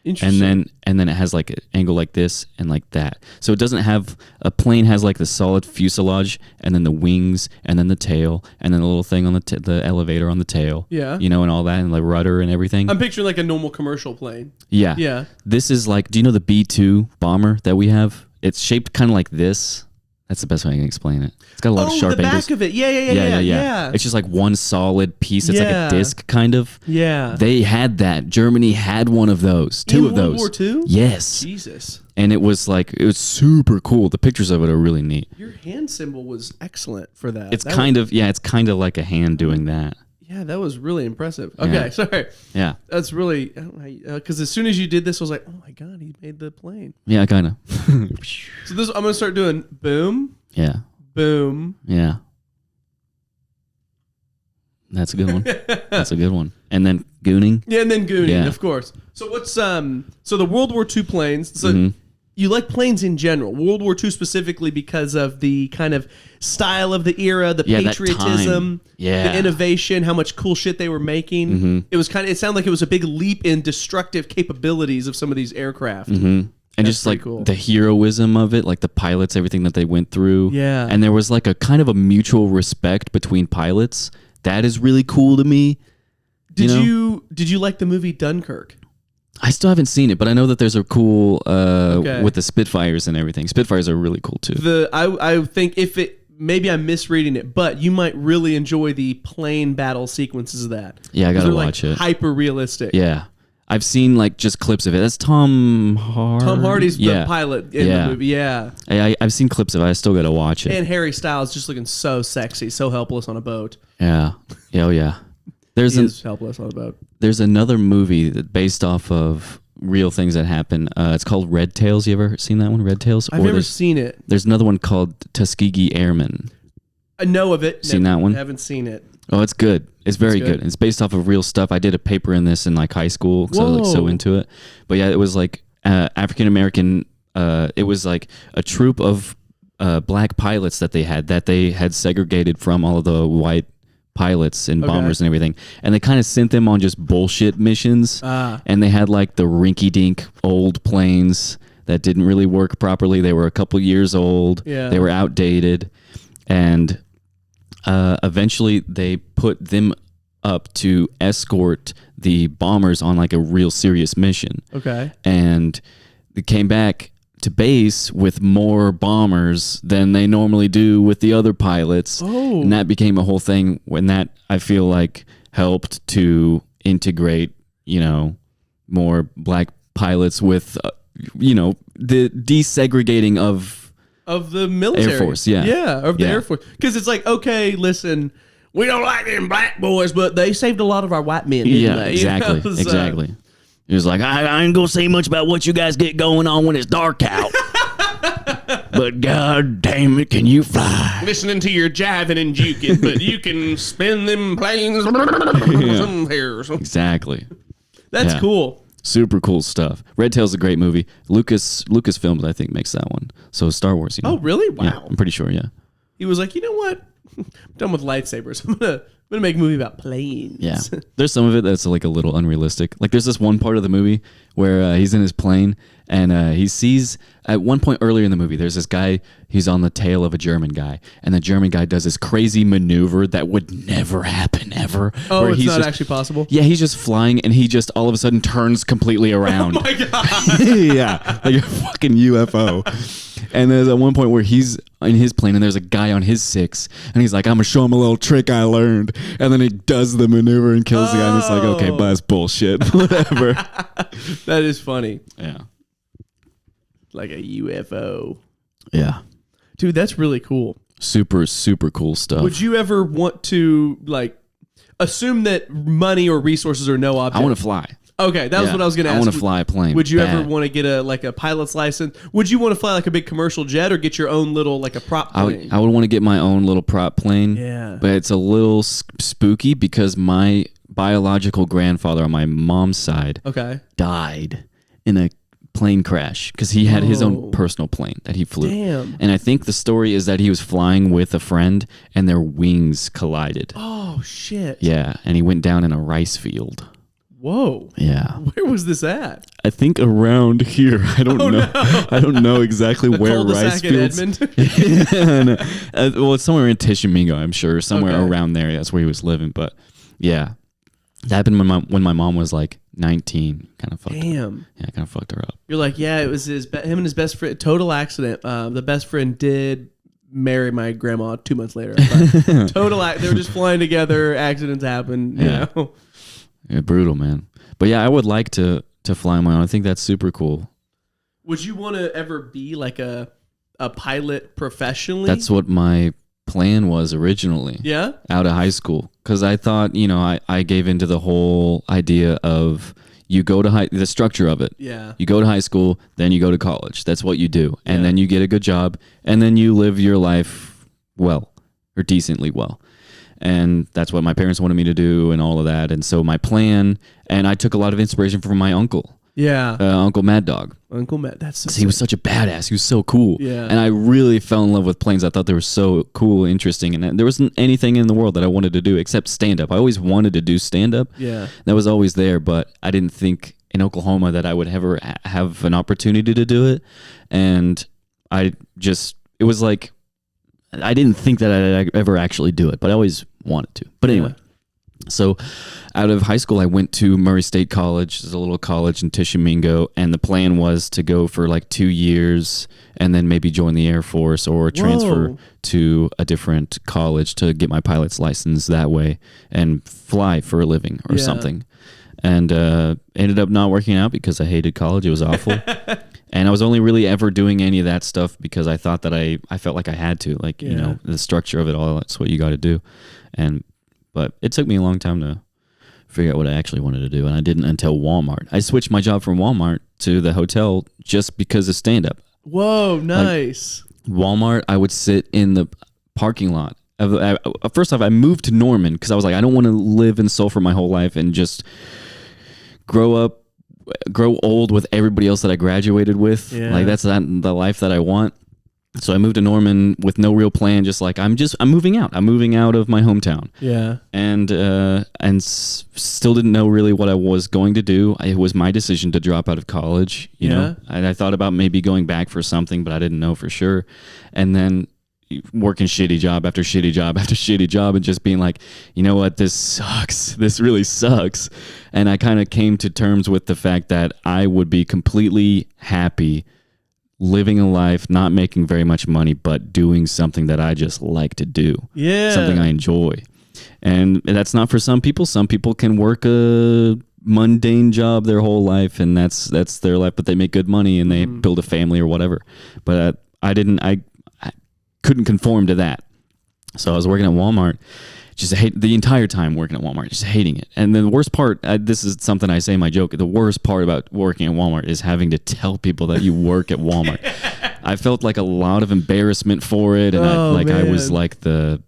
Interesting. and then it has like an angle like this and like that. So it doesn't have a plane has like the solid fuselage and then the wings and then the tail and then the little thing on the elevator on the tail. Yeah. You know, and all that and the rudder and everything. I'm picturing like a normal commercial plane. Yeah. Yeah. This is like, do you know the B-2 bomber that we have? It's shaped kind of like this. That's the best way I can explain it. It's got a lot of sharp the angles. back of it. Yeah. It's just like one solid piece. It's like Yeah. a disc kind of. Yeah. They had that. Germany had one of those. Two of those. World War II? Yes. Jesus. And it was super cool. The pictures of it are really neat. Your hand symbol was excellent for that. It's kind of like a hand doing that. Yeah, that was really impressive. Okay, sorry. Yeah. That's really, because as soon as you did this, I was like, oh my God, he made the plane. Yeah, kind of. So this, I'm going to start doing boom, Yeah. boom. Yeah. That's a good one. That's a good one. And then gooning. Yeah, and then gooning, Yeah. of course. So what's, so the World War II planes, so you like planes in general, World War II specifically because of the kind of style of the era, the patriotism, the innovation, how much cool shit they were making. It was it sounded like it was a big leap in destructive capabilities of some of these aircraft. And just like cool. the heroism of it, like the pilots, everything that they went through. Yeah. And there was like a kind of a mutual respect between pilots. That is really cool to me. Did you like the movie Dunkirk? I still haven't seen it, but I know that there's a cool with the Spitfires and everything. Spitfires are really cool too. I think maybe I'm misreading it, but you might really enjoy the plane battle sequences of that. Yeah, I gotta watch it. Hyper realistic. Yeah, I've seen like just clips of it. That's Tom Hardy. Tom Hardy's the pilot in the movie. Yeah, I've seen clips of it. I still gotta watch it. And Harry Styles just looking so sexy, so helpless on a boat. Yeah. Oh yeah. He's helpless on a boat. There's another movie that based off of real things that happen. It's called Red Tails. You ever seen that one, Red Tails? I've never seen it. There's another one called Tuskegee Airmen. I know of it. Seen that one? Haven't seen it. Oh, it's good. It's very good. It's based off of real stuff. I did a paper in this in like high school because I was like so into it. But yeah, it was like African American. It was like a troop of black pilots that they had segregated from all of the white pilots and bombers and everything, and they kind of sent them on just bullshit missions, and they had like the rinky-dink old planes that didn't really work properly. They were a couple years old. They were outdated, and eventually they put them up to escort the bombers on like a real serious mission. And they came back to base with more bombers than they normally do with the other pilots. And that became a whole thing when that, I feel like, helped to integrate, more black pilots with, the desegregating of the military. Air Force, yeah. Yeah, of the Air Force. Because it's like, okay, listen, we don't like them black boys, but they saved a lot of our white men, didn't they? Exactly, exactly. He was like, I ain't gonna say much about what you guys get going on when it's dark out. But god damn it, can you fly? Listening to your jiving and juking, but you can spin them planes. Exactly. That's cool. Super cool stuff. Red Tail's a great movie. Lucasfilms, I think, makes that one. So Star Wars, Oh, really? Wow. Yeah, I'm pretty sure, yeah. He was like, you know what? I'm done with lightsabers. I'm gonna make a movie about planes. Yeah. There's some of it that's like a little unrealistic. Like there's this one part of the movie where he's in his plane and he sees at one point earlier in the movie, there's this guy, he's on the tail of a German guy, and the German guy does this crazy maneuver that would never happen ever. Oh, where it's he's not just, actually possible? Yeah, he's just flying and he just all of a sudden turns completely around. Oh my God. Yeah, like a fucking UFO. And there's at one point where he's in his plane and there's a guy on his 6 and he's like, I'm gonna show him a little trick I learned, and then he does the maneuver and kills the guy, and it's like, okay, but that's bullshit. Whatever. That is funny. Yeah. Like a UFO. Yeah. Dude, that's really cool. Super, super cool stuff. Would you ever want to assume that money or resources are no object? I want to fly. Okay, that was what I was going to ask. I want to fly a plane. Would you ever want to get a pilot's license? Would you want to fly like a big commercial jet or get your own little a prop plane? I would want to get my own little prop plane. Yeah. But it's a little spooky because my biological grandfather on my mom's side died in a plane crash because he had his own personal plane that he flew. Damn. And I think the story is that he was flying with a friend and their wings collided. Oh, shit. Yeah, and he went down in a rice field. Whoa. Yeah. Where was this at? I think around here. I don't know. No. I don't know exactly where rice fields. Edmond? Well, it's somewhere in Tishomingo, I'm sure. Somewhere around there. That's where he was living. But yeah, that happened when my mom was like 19. Kind of fucked her. Damn. Yeah, kind of fucked her up. You're like, yeah, it was him and his best friend. Total accident. The best friend did marry my grandma 2 months later. They were just flying together. Accidents happen. You know? Yeah, brutal, man. But yeah, I would like to fly my own. I think that's super cool. Would you want to ever be like a pilot professionally? That's what my plan was originally. Yeah? Out of high school. Because I thought, I gave into the whole idea of you go to the structure of it. Yeah. You go to high school, then you go to college. That's what you do. And Yeah. then you get a good job, and then you live your life well, or decently well. And that's what my parents wanted me to do and all of that. And so my plan, and I took a lot of inspiration from my uncle. Yeah. Uncle Mad Dog. Uncle Matt. That's so He was such a badass. He was so cool. Yeah. And I really fell in love with planes. I thought they were so cool, interesting. And there wasn't anything in the world that I wanted to do except stand-up. I always wanted to do stand-up. Yeah. That was always there, but I didn't think in Oklahoma that I would ever have an opportunity to do it. And it was like, I didn't think that I'd ever actually do it, but I always wanted to. But anyway, so out of high school, I went to Murray State College. There's a little college in Tishomingo, and the plan was to go for like 2 years and then maybe join the Air Force or transfer to a different college to get my pilot's license that way and fly for a living or something. And ended up not working out because I hated college. It was awful. And I was only really ever doing any of that stuff because I thought that I felt like I had to, like, the structure of it all, that's what you got to do. But it took me a long time to figure out what I actually wanted to do. And I didn't until Walmart. I switched my job from Walmart to the hotel just because of stand-up. Whoa, nice. Like, Walmart, I would sit in the parking lot. First off, I moved to Norman because I was like, I don't want to live in Sulphur my whole life and just grow old with everybody else that I graduated with. Yeah. Like, that's not the life that I want. So I moved to Norman with no real plan, just like I'm moving out. I'm moving out of my hometown. Yeah. And still didn't know really what I was going to do. It was my decision to drop out of college, you know. And I thought about maybe going back for something, but I didn't know for sure. And then working shitty job after shitty job after shitty job and just being like, you know what, this sucks. This really sucks. And I kind of came to terms with the fact that I would be completely happy living a life, not making very much money, but doing something that I just like to do. Yeah. Something I enjoy. And that's not for some people. Some people can work a mundane job their whole life and that's their life, but they make good money and they build a family or whatever. But I couldn't conform to that. So I was working at Walmart, just hate the entire time working at Walmart, just hating it. And then the worst part, this is something I say in my joke, the worst part about working at Walmart is having to tell people that you work at Walmart. I felt like a lot of embarrassment for it. And I was like the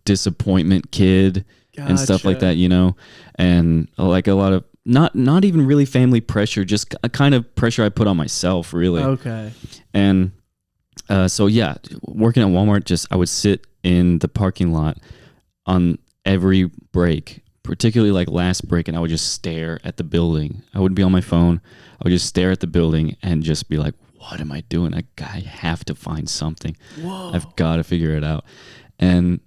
disappointment kid and stuff like that, you know, and like a lot of, not even really family pressure, just a kind of pressure I put on myself, really. Okay. And so yeah, working at Walmart, I would sit in the parking lot on every break, particularly like last break, and I would just stare at the building. I wouldn't be on my phone. I would just stare at the building and just be like, what am I doing? I have to find something. Whoa. I've got to figure it out. And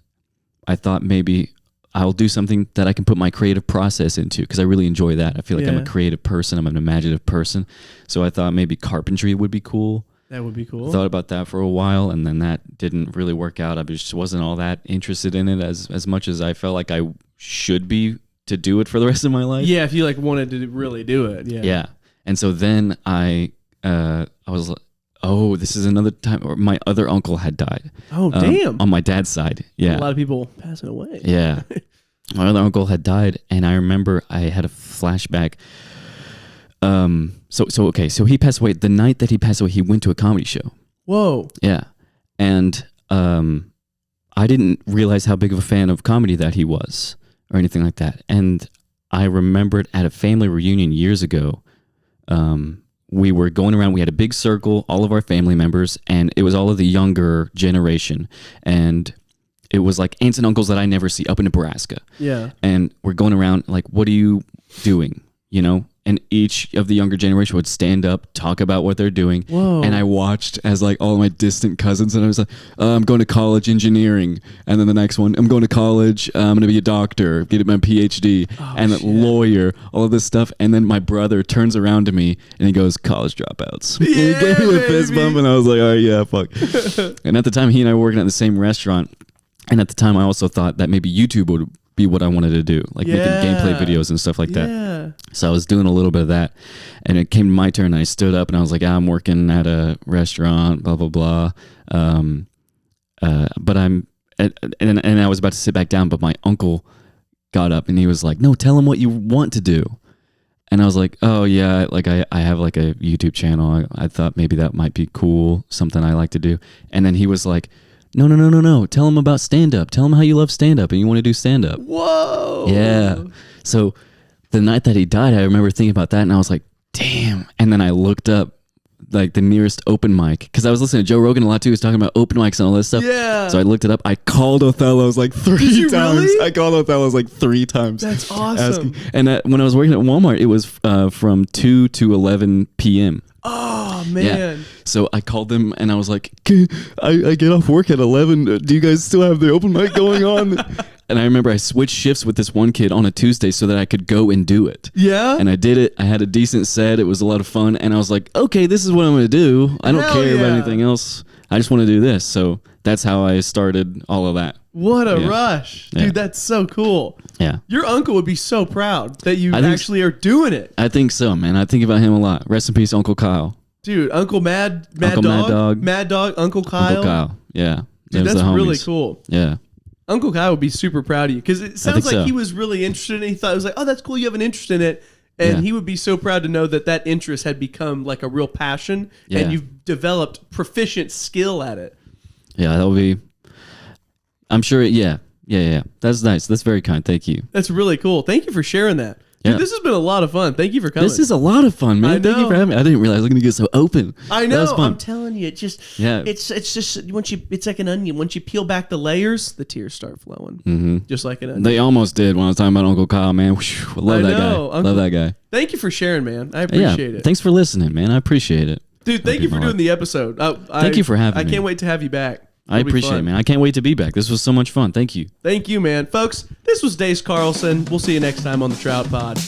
I thought maybe I'll do something that I can put my creative process into because I really enjoy that. I feel like I'm a creative person. I'm an imaginative person. So I thought maybe carpentry would be cool. That would be cool. Thought about that for a while, and then that didn't really work out. I just wasn't all that interested in it as much as I felt like I should be to do it for the rest of my life. Yeah, if you like wanted to really do it. Yeah. Yeah. And so then I was like, oh, this is another time where my other uncle had died. Oh, damn. On my dad's side. Yeah. A lot of people passing away. Yeah. My other uncle had died, and I remember I had a flashback. So he passed away. The night that he passed away, he went to a comedy show. Whoa. Yeah. And I didn't realize how big of a fan of comedy that he was or anything like that. And I remembered at a family reunion years ago, we were going around, we had a big circle, all of our family members, and it was all of the younger generation. And it was like aunts and uncles that I never see up in Nebraska. Yeah. And we're going around like, what are you doing? You know? And each of the younger generation would stand up, talk about what they're doing. Whoa. And I watched as like all of my distant cousins, and I was like, I'm going to college engineering. And then the next one, I'm going to college, I'm going to be a doctor, get my PhD, and a lawyer, all of this stuff. And then my brother turns around to me and he goes, college dropouts. Yeah, he gave me a fist baby. bump, and I was like, all right, yeah, fuck. And at the time, he and I were working at the same restaurant. And at the time, I also thought that maybe YouTube would be what I wanted to do, like making gameplay videos and stuff like that. Yeah. So I was doing a little bit of that, and it came to my turn, and I stood up and I was like, I'm working at a restaurant, blah, blah, blah. But and I was about to sit back down, but my uncle got up and he was like, "No, tell him what you want to do." And I was like, "Oh yeah, like I have like a YouTube channel. I thought maybe that might be cool, something I like to do." And then he was like, No. Tell him about stand-up. Tell him how you love stand-up and you want to do stand-up. Whoa. Yeah. So the night that he died, I remember thinking about that and I was like, damn. And then I looked up like the nearest open mic because I was listening to Joe Rogan a lot too. He was talking about open mics and all this stuff. Yeah. So I looked it up. I called Othello's like 3 Did you times. really? I called Othello's like 3 times. That's awesome. And when I was working at Walmart, it was from 2 to 11 p.m. Oh man. Yeah. So I called them and I was like, I get off work at 11. Do you guys still have the open mic going on? And I remember I switched shifts with this one kid on a Tuesday so that I could go and do it. Yeah. And I did it. I had a decent set. It was a lot of fun. And I was like, okay, this is what I'm going to do. I don't Hell care about yeah. anything else. I just want to do this. So that's how I started all of that. What a Yeah. rush. Dude, Yeah. that's so cool. Yeah. Your uncle would be so proud that you I think actually are doing it. I think so, man. I think about him a lot. Rest in peace, Uncle Kyle. Dude, Uncle Mad Uncle Dog? Mad Dog. Uncle Kyle. Uncle Kyle. Yeah. Dude, Those that's the homies. really cool. Yeah. Uncle Kyle would be super proud of you because it sounds think like so. he was really interested in it. He thought it was like, oh, that's cool. You have an interest in it. And Yeah. he would be so proud to know that that interest had become like a real passion Yeah. and you've developed proficient skill at it. Yeah, that'll be. I'm sure. Yeah. That's nice. That's very kind. Thank you. That's really cool. Thank you for sharing that. Dude, Yeah. this has been a lot of fun. Thank you for coming. This is a lot of fun, man. I Thank you know. for having me. I didn't realize I was going to get so open. I That was know. fun. I'm telling you, Yeah. it's just once you, it's like an onion. Once you peel back the layers, the tears start flowing, just like an onion. They almost did when I was talking about Uncle Kyle, man. Whew, love I that know, guy. Uncle- Love that guy. Thank you for sharing, man. I appreciate Yeah. it. Thanks for listening, man. I appreciate it. Dude, thank you for doing the episode. Thank you for having I me. can't wait to have you back. I It'll be appreciate it, fun. man. I can't wait to be back. This was so much fun. Thank you. Thank you, man. Folks, this was Dace Carlson. We'll see you next time on the Trout Pod.